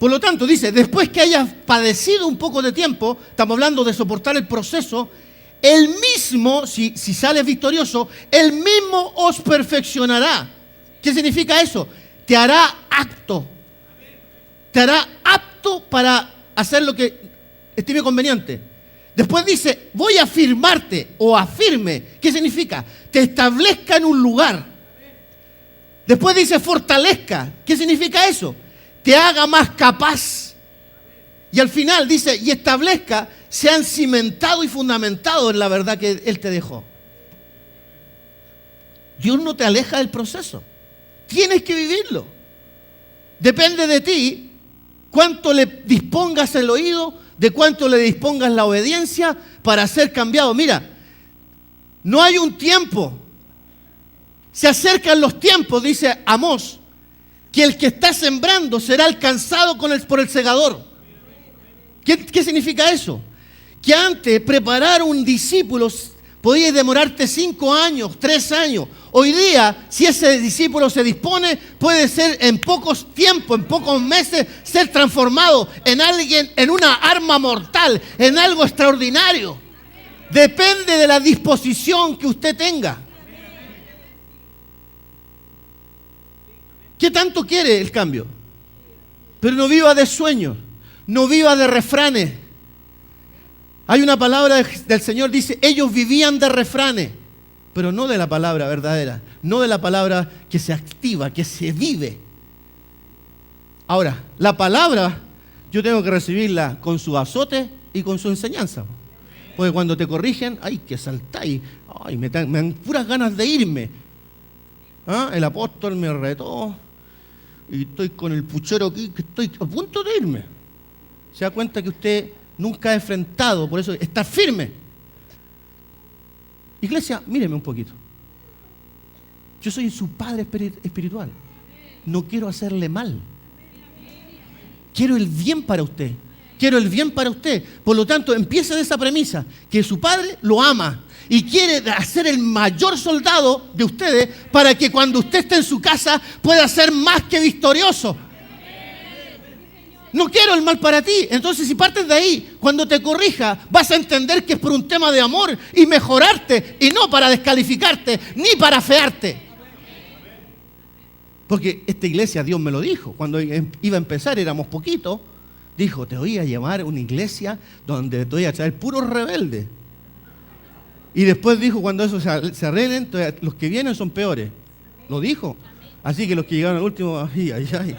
Por lo tanto, dice, después que hayas padecido un poco de tiempo, estamos hablando de soportar el proceso, Él mismo, si sales victorioso, Él mismo os perfeccionará. ¿Qué significa eso? Te hará apto. Te hará apto para hacer lo que estime conveniente. Después dice, voy a firmarte o afirme. ¿Qué significa? Te establezca en un lugar. Después dice, fortalezca. ¿Qué significa eso? Te haga más capaz. Y al final dice, y establezca, sean cimentados y fundamentados en la verdad que Él te dejó. Dios no te aleja del proceso. Tienes que vivirlo. Depende de ti cuánto le dispongas el oído, de cuánto le dispongas la obediencia para ser cambiado. Mira, no hay un tiempo. Se acercan los tiempos, dice Amós, que el que está sembrando será alcanzado por el segador. ¿Qué significa eso? Que antes preparar un discípulo podía demorarte 5 años, 3 años. Hoy día, si ese discípulo se dispone, puede ser en pocos tiempos, en pocos meses, ser transformado en alguien, en una arma mortal, en algo extraordinario. Depende de la disposición que usted tenga. ¿Qué tanto quiere el cambio? Pero no viva de sueños, no viva de refranes. Hay una palabra del Señor, dice, ellos vivían de refranes, pero no de la palabra verdadera, no de la palabra que se activa, que se vive. Ahora, la palabra yo tengo que recibirla con su azote y con su enseñanza. Porque cuando te corrigen, ¡ay, que saltáis! ¡Ay, me dan puras ganas de irme! ¿Ah? El apóstol me retó y estoy con el puchero aquí, que estoy a punto de irme. Se da cuenta que usted nunca ha enfrentado, por eso está firme. Iglesia, míreme un poquito. Yo soy su padre espiritual. No quiero hacerle mal. Quiero el bien para usted. Quiero el bien para usted. Por lo tanto, empieza de esa premisa, que su padre lo ama y quiere hacer el mayor soldado de ustedes para que cuando usted esté en su casa pueda ser más que victorioso. No quiero el mal para ti. Entonces, si partes de ahí, cuando te corrija, vas a entender que es por un tema de amor y mejorarte, y no para descalificarte, ni para afearte. Porque esta iglesia, Dios me lo dijo, cuando iba a empezar, éramos poquitos, dijo, te voy a llevar a una iglesia donde te voy a traer puros rebeldes. Y después dijo, cuando eso se arreglen, los que vienen son peores. Lo dijo. Así que los que llegaron al último, ay, ay, ay.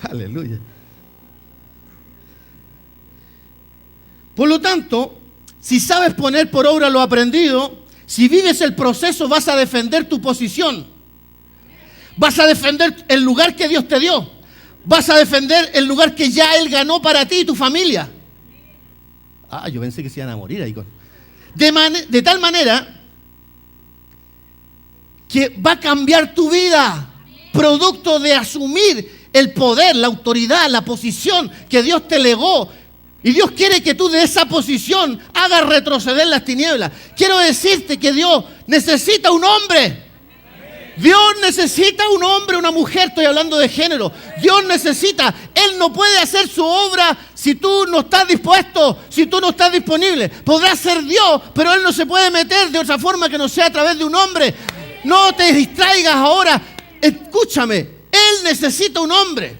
Aleluya. Por lo tanto, si sabes poner por obra lo aprendido, si vives el proceso, vas a defender tu posición. Vas a defender el lugar que Dios te dio. Vas a defender el lugar que ya Él ganó para ti y tu familia. Ah, yo pensé que se iban a morir ahí. De tal manera que va a cambiar tu vida. Producto de asumir el poder, la autoridad, la posición que Dios te legó. Y Dios quiere que tú de esa posición hagas retroceder las tinieblas. Quiero decirte que Dios necesita un hombre Dios necesita un hombre, una mujer, estoy hablando de género. Dios necesita, Él no puede hacer su obra si tú no estás dispuesto, si tú no estás disponible. Podrá ser Dios, pero Él no se puede meter de otra forma que no sea a través de un hombre. No te distraigas ahora, escúchame, Él necesita un hombre.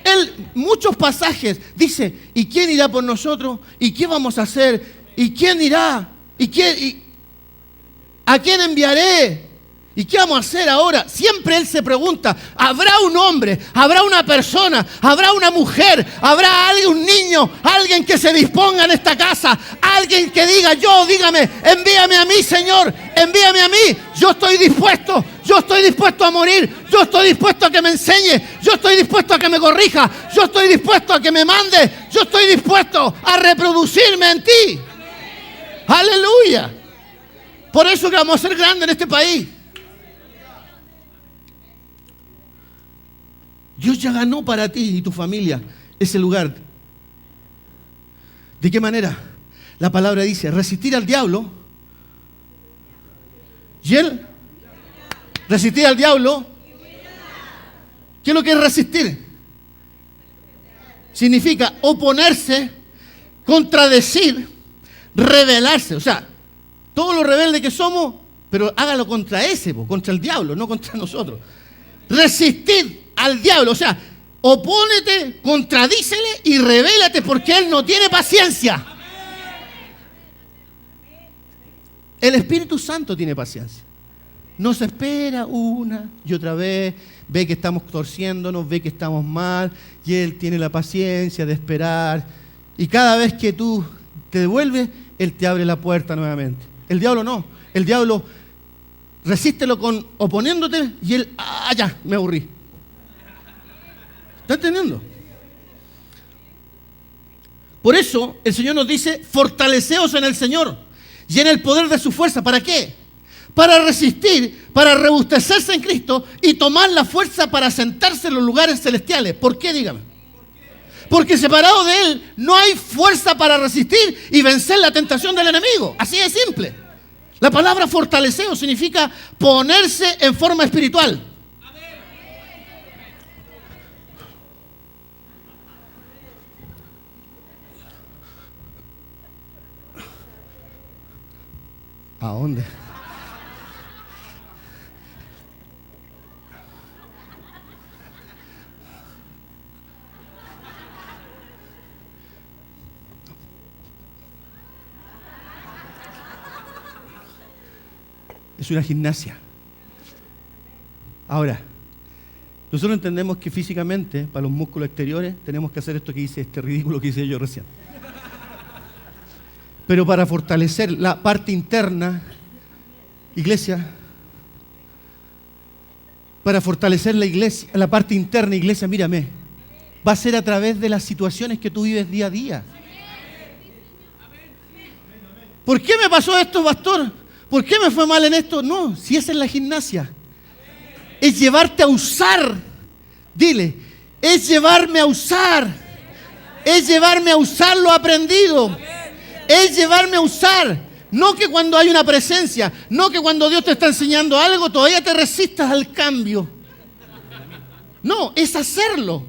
Él, muchos pasajes, dice, ¿y quién irá por nosotros? ¿Y qué vamos a hacer? ¿Y quién irá? ¿A quién enviaré? ¿Y qué vamos a hacer ahora? Siempre Él se pregunta, ¿habrá un hombre? ¿Habrá una persona? ¿Habrá una mujer? ¿Habrá alguien, un niño? ¿Alguien que se disponga en esta casa? ¿Alguien que diga, dígame, envíame a mí, Señor, envíame a mí? Yo estoy dispuesto a morir, yo estoy dispuesto a que me enseñe, yo estoy dispuesto a que me corrija, yo estoy dispuesto a que me mande, yo estoy dispuesto a reproducirme en ti. ¡Aleluya! Por eso que vamos a ser grandes en este país. Dios ya ganó para ti y tu familia ese lugar. ¿De qué manera? La palabra dice, resistir al diablo. ¿Y él? Resistir al diablo. ¿Qué es lo que es resistir? Significa oponerse, contradecir, rebelarse. O sea, todos los rebeldes que somos, pero hágalo contra ese, contra el diablo, no contra nosotros. Resistir al diablo, o sea, opónete, contradícele y rebélate porque él no tiene paciencia. El Espíritu Santo tiene paciencia. Nos espera una y otra vez, ve que estamos torciéndonos, ve que estamos mal y Él tiene la paciencia de esperar. Y cada vez que tú te devuelves, Él te abre la puerta nuevamente. El diablo no, el diablo resístelo oponiéndote y Él, ya, me aburrí. ¿Está entendiendo? Por eso el Señor nos dice, fortaleceos en el Señor y en el poder de su fuerza. ¿Para qué? Para resistir, para robustecerse en Cristo y tomar la fuerza para sentarse en los lugares celestiales. ¿Por qué? Dígame. Porque separado de Él no hay fuerza para resistir y vencer la tentación del enemigo. Así de simple. La palabra fortaleceo significa ponerse en forma espiritual. ¿A dónde? Es una gimnasia. Ahora, nosotros entendemos que físicamente, para los músculos exteriores, tenemos que hacer esto que hice, este ridículo que hice yo recién. Pero para fortalecer la parte interna, iglesia, para fortalecer la iglesia, la parte interna, iglesia, mírame, va a ser a través de las situaciones que tú vives día a día. ¿Por qué me pasó esto, pastor? ¿Por qué me fue mal en esto? No, si esa es la gimnasia. Es llevarte a usar. Dile, es llevarme a usar. Es llevarme a usar lo aprendido. Es llevarme a usar. No que cuando hay una presencia, no que cuando Dios te está enseñando algo, todavía te resistas al cambio. No, es hacerlo.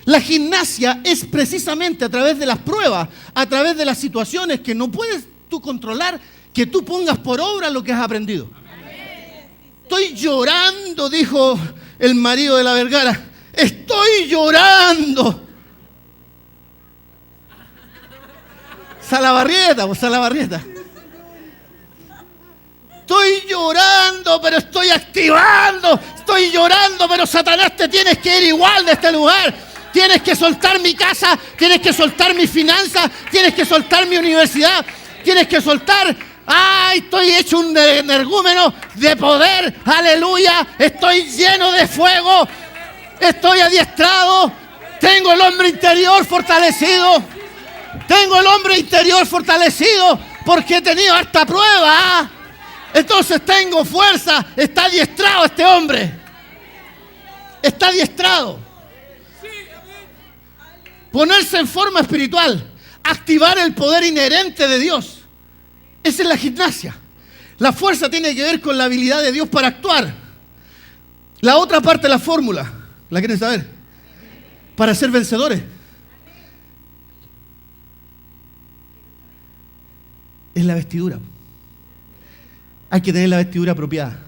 La gimnasia es precisamente a través de las pruebas, a través de las situaciones que no puedes tú controlar, que tú pongas por obra lo que has aprendido. Estoy llorando, dijo el marido de la Vergara. Estoy llorando. Salabarrieta, pues Salabarrieta. Estoy llorando, pero estoy activando. Estoy llorando, pero Satanás, te tienes que ir igual de este lugar. Tienes que soltar mi casa, tienes que soltar mis finanzas, tienes que soltar mi universidad, tienes que soltar. ¡Ay! Estoy hecho un energúmeno de poder. ¡Aleluya! Estoy lleno de fuego. Estoy adiestrado. Tengo el hombre interior fortalecido. Tengo el hombre interior fortalecido porque he tenido harta prueba. Entonces tengo fuerza. Está adiestrado este hombre. Está adiestrado. Ponerse en forma espiritual. Activar el poder inherente de Dios. Esa es la gimnasia. La fuerza tiene que ver con la habilidad de Dios para actuar. La otra parte de la fórmula, ¿la quieren saber? Para ser vencedores. Es la vestidura. Hay que tener la vestidura apropiada.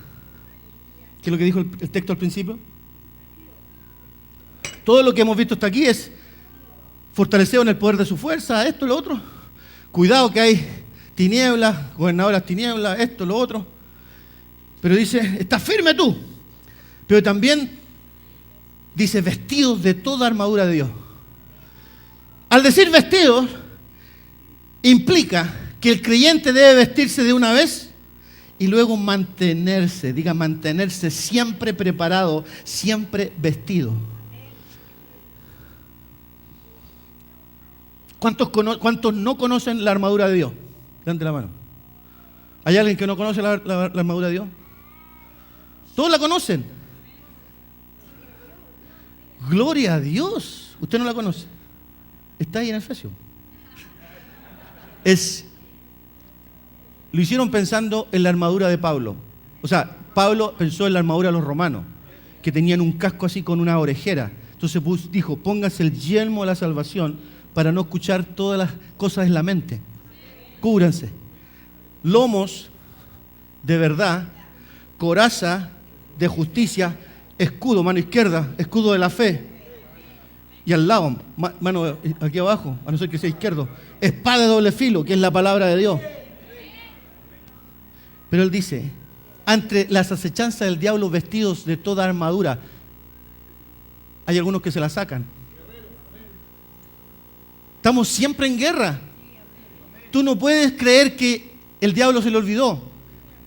¿Qué es lo que dijo el texto al principio? Todo lo que hemos visto hasta aquí es fortalecido en el poder de su fuerza, esto, lo otro. Cuidado que hay tinieblas, gobernador de las tinieblas, esto, lo otro. Pero dice, está firme tú. Pero también dice, vestidos de toda armadura de Dios. Al decir vestidos, implica que el creyente debe vestirse de una vez y luego mantenerse, diga mantenerse siempre preparado, siempre vestido. ¿Cuántos no conocen la armadura de Dios? Levante la mano. ¿Hay alguien que no conoce la armadura de Dios? Todos la conocen. Gloria a Dios. Usted no la conoce. Está ahí en Efesios. Lo hicieron pensando en la armadura de Pablo. O sea, Pablo pensó en la armadura de los romanos, que tenían un casco así con una orejera. Entonces dijo, póngase el yelmo de la salvación para no escuchar todas las cosas en la mente. Cúbranse. Lomos de verdad, coraza de justicia, escudo, mano izquierda, escudo de la fe. Y al lado, mano aquí abajo, a no ser que sea izquierdo, espada de doble filo, que es la palabra de Dios. Pero él dice, ante las acechanzas del diablo vestidos de toda armadura, hay algunos que se la sacan. Estamos siempre en guerra. Tú no puedes creer que el diablo se le olvidó.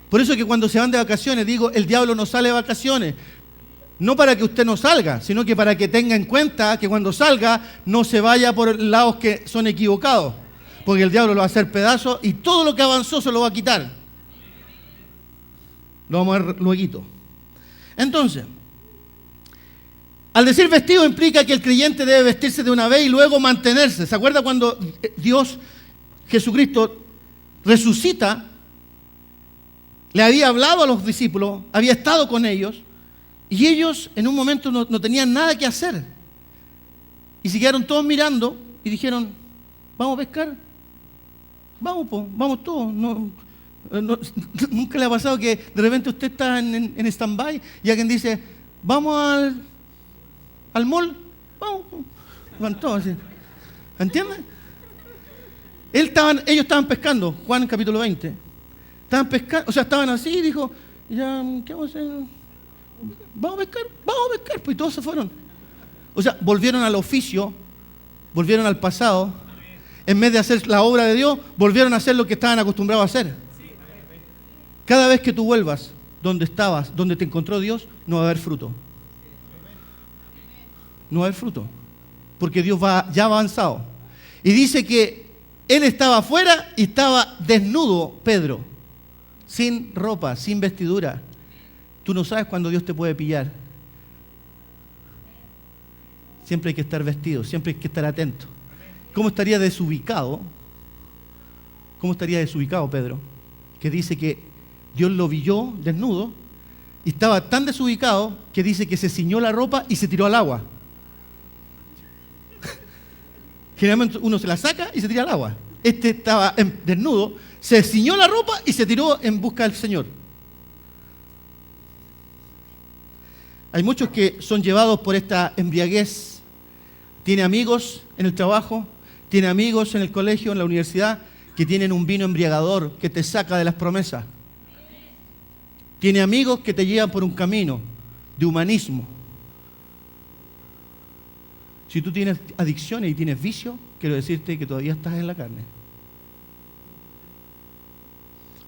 Por eso es que cuando se van de vacaciones, digo, el diablo no sale de vacaciones. No para que usted no salga, sino que para que tenga en cuenta que cuando salga no se vaya por lados que son equivocados. Porque el diablo lo va a hacer pedazos y todo lo que avanzó se lo va a quitar. Lo vamos a ver luego. Entonces, al decir vestido implica que el creyente debe vestirse de una vez y luego mantenerse. ¿Se acuerda cuando Dios, Jesucristo, resucita? Le había hablado a los discípulos, había estado con ellos, y ellos en un momento no tenían nada que hacer. Y se quedaron todos mirando y dijeron, ¿vamos a pescar? Vamos todos. Nunca le ha pasado que de repente usted está en stand-by y alguien dice, vamos al mall, vamos, van todos así. ¿Entiendes? Ellos estaban pescando, Juan capítulo 20. Estaban pescando, o sea, estaban así y dijo, ya, ¿qué vamos a hacer? Vamos a pescar, pues todos se fueron. O sea, volvieron al oficio, volvieron al pasado. En vez de hacer la obra de Dios, volvieron a hacer lo que estaban acostumbrados a hacer. Cada vez que tú vuelvas donde estabas, donde te encontró Dios, no va a haber fruto. No va a haber fruto. Porque Dios ya ha avanzado. Y dice que él estaba afuera y estaba desnudo, Pedro. Sin ropa, sin vestidura. Tú no sabes cuándo Dios te puede pillar. Siempre hay que estar vestido, siempre hay que estar atento. ¿Cómo estaría desubicado? ¿Cómo estaría desubicado Pedro? Que dice que Dios lo vio desnudo y estaba tan desubicado que dice que se ciñó la ropa y se tiró al agua. Generalmente uno se la saca y se tira al agua. Este estaba desnudo, se ciñó la ropa y se tiró en busca del Señor. Hay muchos que son llevados por esta embriaguez. Tiene amigos en el trabajo, tiene amigos en el colegio, en la universidad, que tienen un vino embriagador que te saca de las promesas. Tiene amigos que te llevan por un camino de humanismo. Si tú tienes adicciones y tienes vicio, quiero decirte que todavía estás en la carne.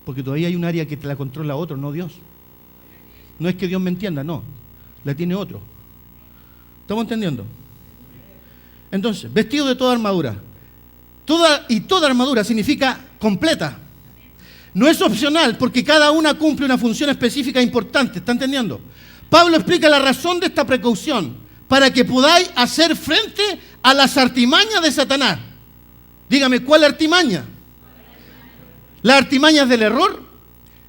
Porque todavía hay un área que te la controla otro, no Dios. No es que Dios me entienda, no. La tiene otro. ¿Estamos entendiendo? Entonces, vestido de toda armadura. Toda armadura significa completa. No es opcional porque cada una cumple una función específica importante. ¿Está entendiendo? Pablo explica la razón de esta precaución para que podáis hacer frente a las artimañas de Satanás. Dígame, ¿cuál artimaña? Las artimañas del error,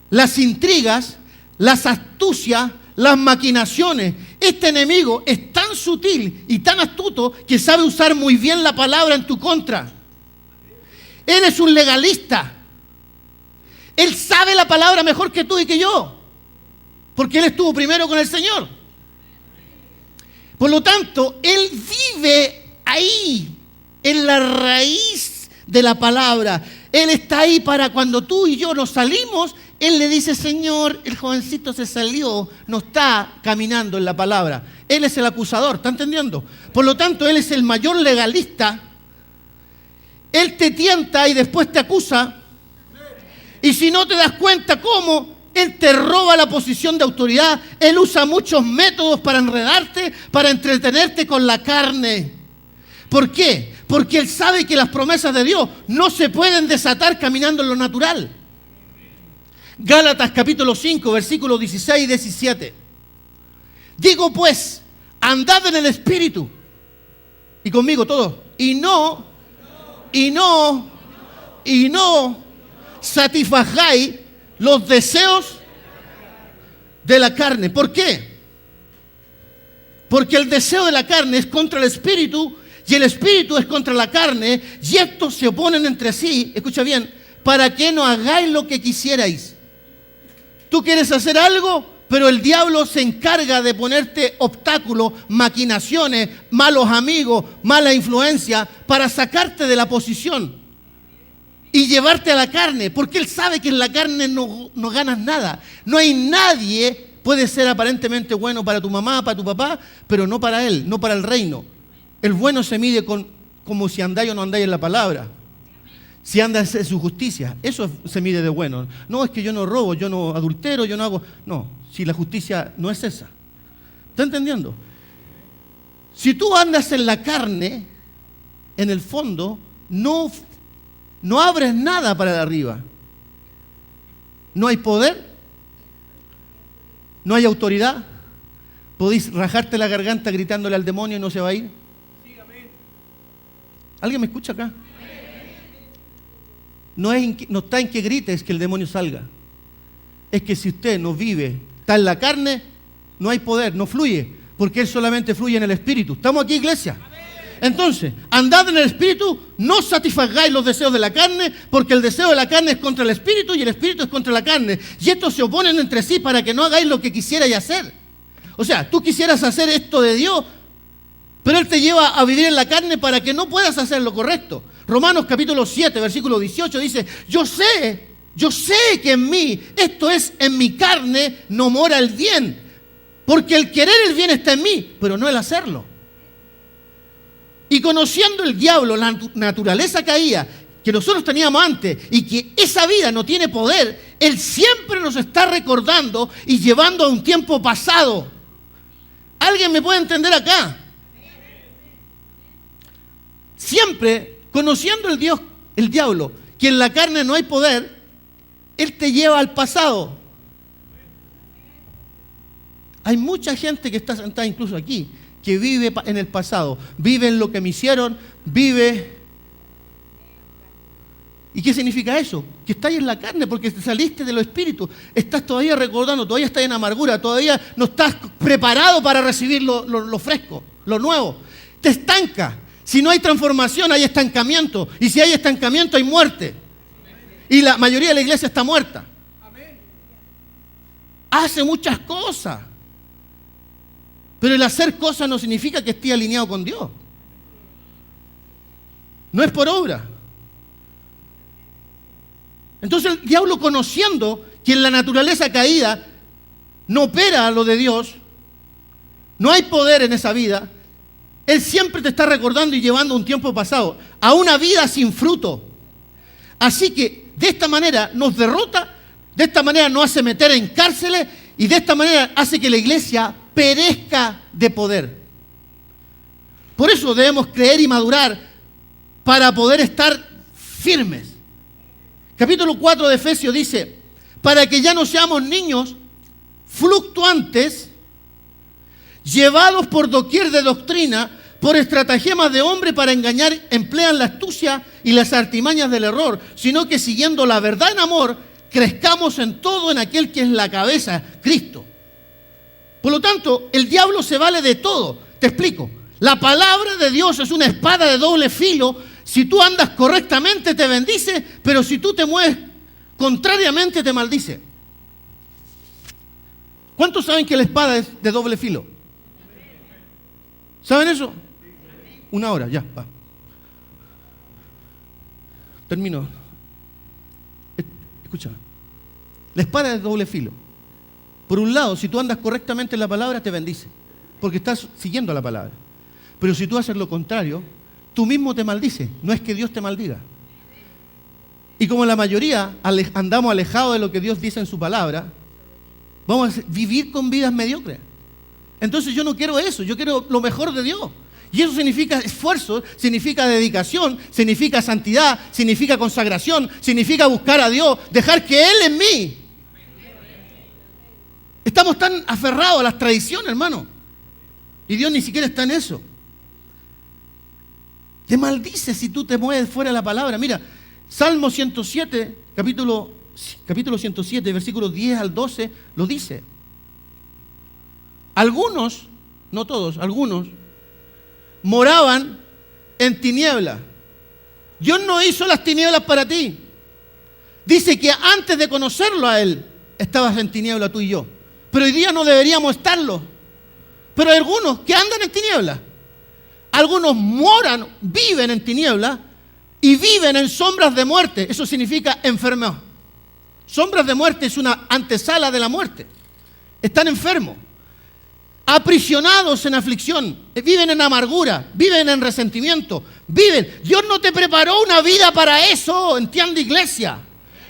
las intrigas, las astucias, las maquinaciones. Este enemigo es tan sutil y tan astuto que sabe usar muy bien la palabra en tu contra. Él es un legalista. Él sabe la palabra mejor que tú y que yo, porque Él estuvo primero con el Señor. Por lo tanto, Él vive ahí, en la raíz de la palabra. Él está ahí para cuando tú y yo nos salimos, Él le dice: Señor, el jovencito se salió, no está caminando en la palabra. Él es el acusador, ¿está entendiendo? Por lo tanto, Él es el mayor legalista. Él te tienta y después te acusa. Y si no te das cuenta cómo, Él te roba la posición de autoridad. Él usa muchos métodos para enredarte, para entretenerte con la carne. ¿Por qué? Porque Él sabe que las promesas de Dios no se pueden desatar caminando en lo natural. Gálatas capítulo 5, versículos 16 y 17. Digo pues, andad en el Espíritu. Y conmigo todos. Y no satisfagáis los deseos de la carne. ¿Por qué? Porque el deseo de la carne es contra el Espíritu y el Espíritu es contra la carne, y estos se oponen entre sí, escucha bien, para que no hagáis lo que quisierais. Tú quieres hacer algo, pero el diablo se encarga de ponerte obstáculos, maquinaciones, malos amigos, mala influencia, para sacarte de la posición y llevarte a la carne, porque él sabe que en la carne no ganas nada. No hay nadie, puede ser aparentemente bueno para tu mamá, para tu papá, pero no para él, no para el reino. El bueno se mide como si andáis o no andáis en la palabra. Si andas en su justicia, eso se mide de bueno. No, es que yo no robo, yo no adultero, yo no hago... No, si la justicia no es esa. ¿Está entendiendo? Si tú andas en la carne, en el fondo, no abres nada para arriba. No hay poder, no hay autoridad. Podéis rajarte la garganta gritándole al demonio y no se va a ir. ¿Alguien me escucha acá? No está en que grites que el demonio salga. Es que si usted no vive, está en la carne, no hay poder, no fluye, porque él solamente fluye en el Espíritu. ¿Estamos aquí, iglesia? Entonces, andad en el Espíritu, no satisfagáis los deseos de la carne, porque el deseo de la carne es contra el Espíritu y el Espíritu es contra la carne. Y estos se oponen entre sí para que no hagáis lo que quisierais hacer. O sea, tú quisieras hacer esto de Dios, pero Él te lleva a vivir en la carne para que no puedas hacer lo correcto. Romanos capítulo 7, versículo 18 dice: yo sé que en mí, esto es, en mi carne, no mora el bien. Porque el querer el bien está en mí, pero no el hacerlo. Y conociendo el diablo, la naturaleza caída que nosotros teníamos antes y que esa vida no tiene poder, él siempre nos está recordando y llevando a un tiempo pasado. ¿Alguien me puede entender acá? Siempre, conociendo el diablo, que en la carne no hay poder, él te lleva al pasado. Hay mucha gente que está sentada incluso aquí, que vive en el pasado, vive en lo que me hicieron, vive... ¿Y qué significa eso? Que estás en la carne porque te saliste de los espíritus, estás todavía recordando, todavía estás en amargura, todavía no estás preparado para recibir lo fresco, lo nuevo. Te estanca. Si no hay transformación, hay estancamiento. Y si hay estancamiento, hay muerte. Y la mayoría de la iglesia está muerta. Hace muchas cosas. Pero el hacer cosas no significa que esté alineado con Dios. No es por obra. Entonces el diablo, conociendo que en la naturaleza caída no opera lo de Dios, no hay poder en esa vida, él siempre te está recordando y llevando a un tiempo pasado, a una vida sin fruto. Así que de esta manera nos derrota, de esta manera nos hace meter en cárceles y de esta manera hace que la iglesia perezca de poder. Por eso debemos creer y madurar para poder estar firmes. Capítulo 4 de Efesios dice: para que ya no seamos niños fluctuantes, llevados por doquier de doctrina, por estratagemas de hombre para engañar, emplean la astucia y las artimañas del error, sino que siguiendo la verdad en amor, crezcamos en todo en aquel que es la cabeza, Cristo. Por lo tanto, el diablo se vale de todo. Te explico. La palabra de Dios es una espada de doble filo. Si tú andas correctamente te bendice, pero si tú te mueves contrariamente te maldice. ¿Cuántos saben que la espada es de doble filo? ¿Saben eso? Una hora, ya, va. Termino. Escúchame. La espada es de doble filo. Por un lado, si tú andas correctamente en la palabra, te bendice, porque estás siguiendo la palabra. Pero si tú haces lo contrario, tú mismo te maldices, no es que Dios te maldiga. Y como la mayoría andamos alejados de lo que Dios dice en su palabra, vamos a vivir con vidas mediocres. Entonces yo no quiero eso, yo quiero lo mejor de Dios. Y eso significa esfuerzo, significa dedicación, significa santidad, significa consagración, significa buscar a Dios, dejar que Él en mí. Estamos tan aferrados a las tradiciones, hermano. Y Dios ni siquiera está en eso. Te maldice si tú te mueves fuera de la palabra. Mira, Salmo 107, capítulo 107, versículos 10 al 12, lo dice. Algunos, no todos, algunos, moraban en tinieblas. Dios no hizo las tinieblas para ti. Dice que antes de conocerlo a Él, estabas en tinieblas tú y yo. Pero hoy día no deberíamos estarlo. Pero hay algunos que andan en tinieblas. Algunos moran, viven en tinieblas y viven en sombras de muerte. Eso significa enfermedad. Sombras de muerte es una antesala de la muerte. Están enfermos, aprisionados en aflicción, viven en amargura, viven en resentimiento, viven. Dios no te preparó una vida para eso, entiende, iglesia.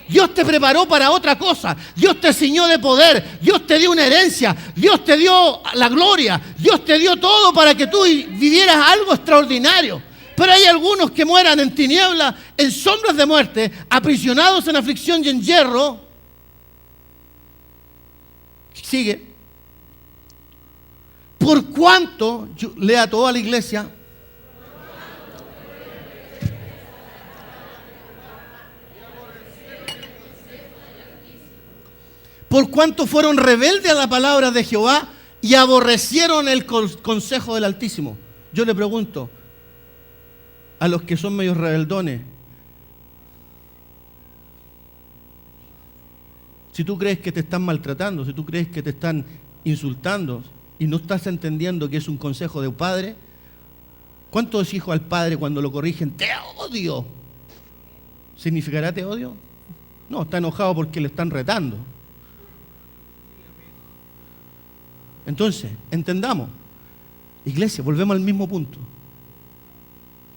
Dios te preparó para otra cosa. Dios te ciñó de poder. Dios te dio una herencia. Dios te dio la gloria. Dios te dio todo para que tú vivieras algo extraordinario. Pero hay algunos que mueran en tinieblas, en sombras de muerte, aprisionados en aflicción y en hierro. Sigue. Por cuanto, lea toda la iglesia. Por cuanto fueron rebeldes a la palabra de Jehová y aborrecieron el consejo del Altísimo. Yo le pregunto a los que son medios rebeldones, si tú crees que te están maltratando, si tú crees que te están insultando y no estás entendiendo que es un consejo de un padre, ¿cuántos hijos al padre cuando lo corrigen? ¡Te odio! ¿Significará te odio? No, está enojado porque le están retando. Entonces, entendamos, iglesia, volvemos al mismo punto.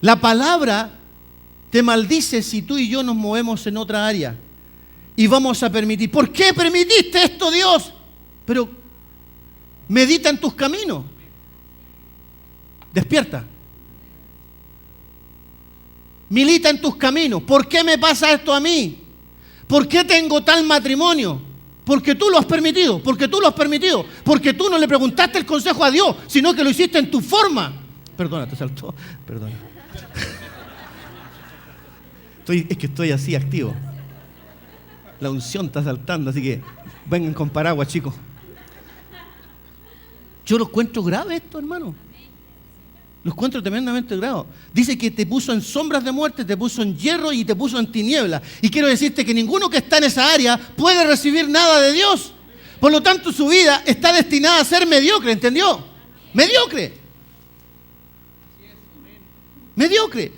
La palabra te maldice si tú y yo nos movemos en otra área y vamos a permitir. ¿Por qué permitiste esto, Dios? Pero medita en tus caminos. Despierta. Milita en tus caminos. ¿Por qué me pasa esto a mí? ¿Por qué tengo tal matrimonio? Porque tú lo has permitido, porque tú lo has permitido, porque tú no le preguntaste el consejo a Dios, sino que lo hiciste en tu forma. Perdona, te saltó, perdona. Es que estoy así activo. La unción está saltando, así que vengan con paraguas, chicos. Yo lo encuentro grave esto, hermano. Lo encuentro tremendamente grave. Dice que te puso en sombras de muerte, te puso en hierro y te puso en tinieblas. Y quiero decirte que ninguno que está en esa área puede recibir nada de Dios. Por lo tanto, su vida está destinada a ser mediocre, ¿entendió? Mediocre. Mediocre.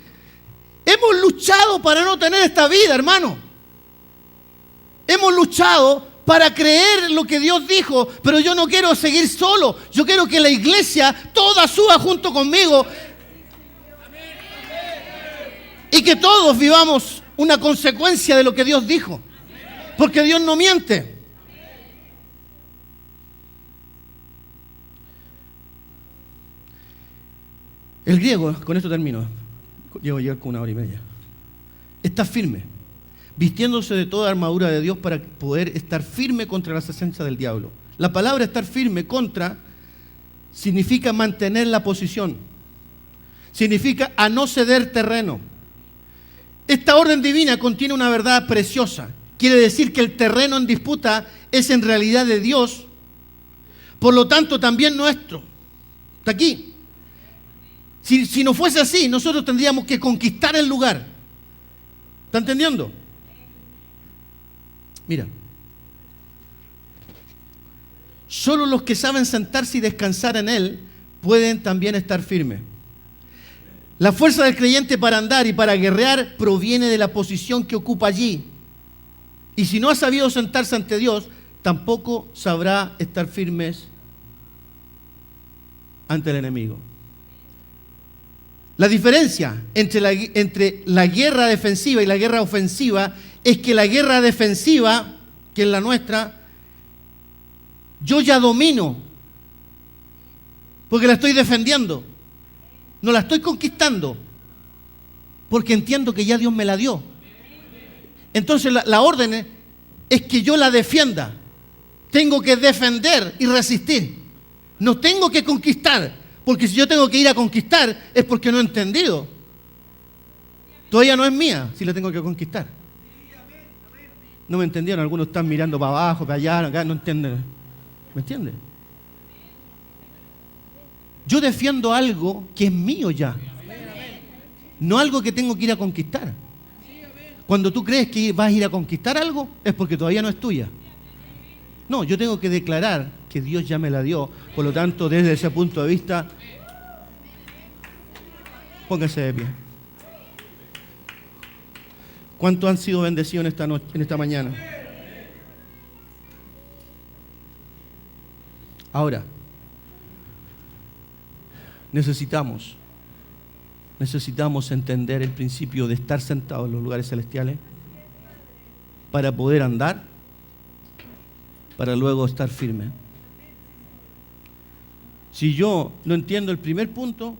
Hemos luchado para no tener esta vida, hermano. Hemos luchado para creer lo que Dios dijo, pero yo no quiero seguir solo. Yo quiero que la iglesia toda suba junto conmigo y que todos vivamos una consecuencia de lo que Dios dijo, porque Dios no miente. El griego, con esto termino, llevo a llegar con 1 hora y media, está firme, vistiéndose de toda armadura de Dios para poder estar firme contra las asechanzas del diablo. La palabra estar firme contra significa mantener la posición, significa a no ceder terreno. Esta orden divina contiene una verdad preciosa. Quiere decir que el terreno en disputa es en realidad de Dios, por lo tanto también nuestro. Está aquí. Si no fuese así, nosotros tendríamos que conquistar el lugar. ¿Está entendiendo? Mira. Solo los que saben sentarse y descansar en Él pueden también estar firmes. La fuerza del creyente para andar y para guerrear proviene de la posición que ocupa allí. Y si no ha sabido sentarse ante Dios, tampoco sabrá estar firmes ante el enemigo. La diferencia entre la guerra defensiva y la guerra ofensiva es que la guerra defensiva, que es la nuestra, yo ya domino, porque la estoy defendiendo. No la estoy conquistando, porque entiendo que ya Dios me la dio. Entonces la orden es que yo la defienda. Tengo que defender y resistir. No tengo que conquistar, porque si yo tengo que ir a conquistar es porque no he entendido. Todavía no es mía si la tengo que conquistar. No me entendieron, algunos están mirando para abajo, para allá, acá, no entienden. ¿Me entienden? Yo defiendo algo que es mío ya, no algo que tengo que ir a conquistar. Cuando tú crees que vas a ir a conquistar algo, es porque todavía no es tuya. No, yo tengo que declarar que Dios ya me la dio. Por lo tanto, desde ese punto de vista, pónganse de pie. ¿Cuántos han sido bendecidos en esta mañana? Ahora, necesitamos entender el principio de estar sentados en los lugares celestiales para poder andar, para luego estar firme. Si yo no entiendo el primer punto,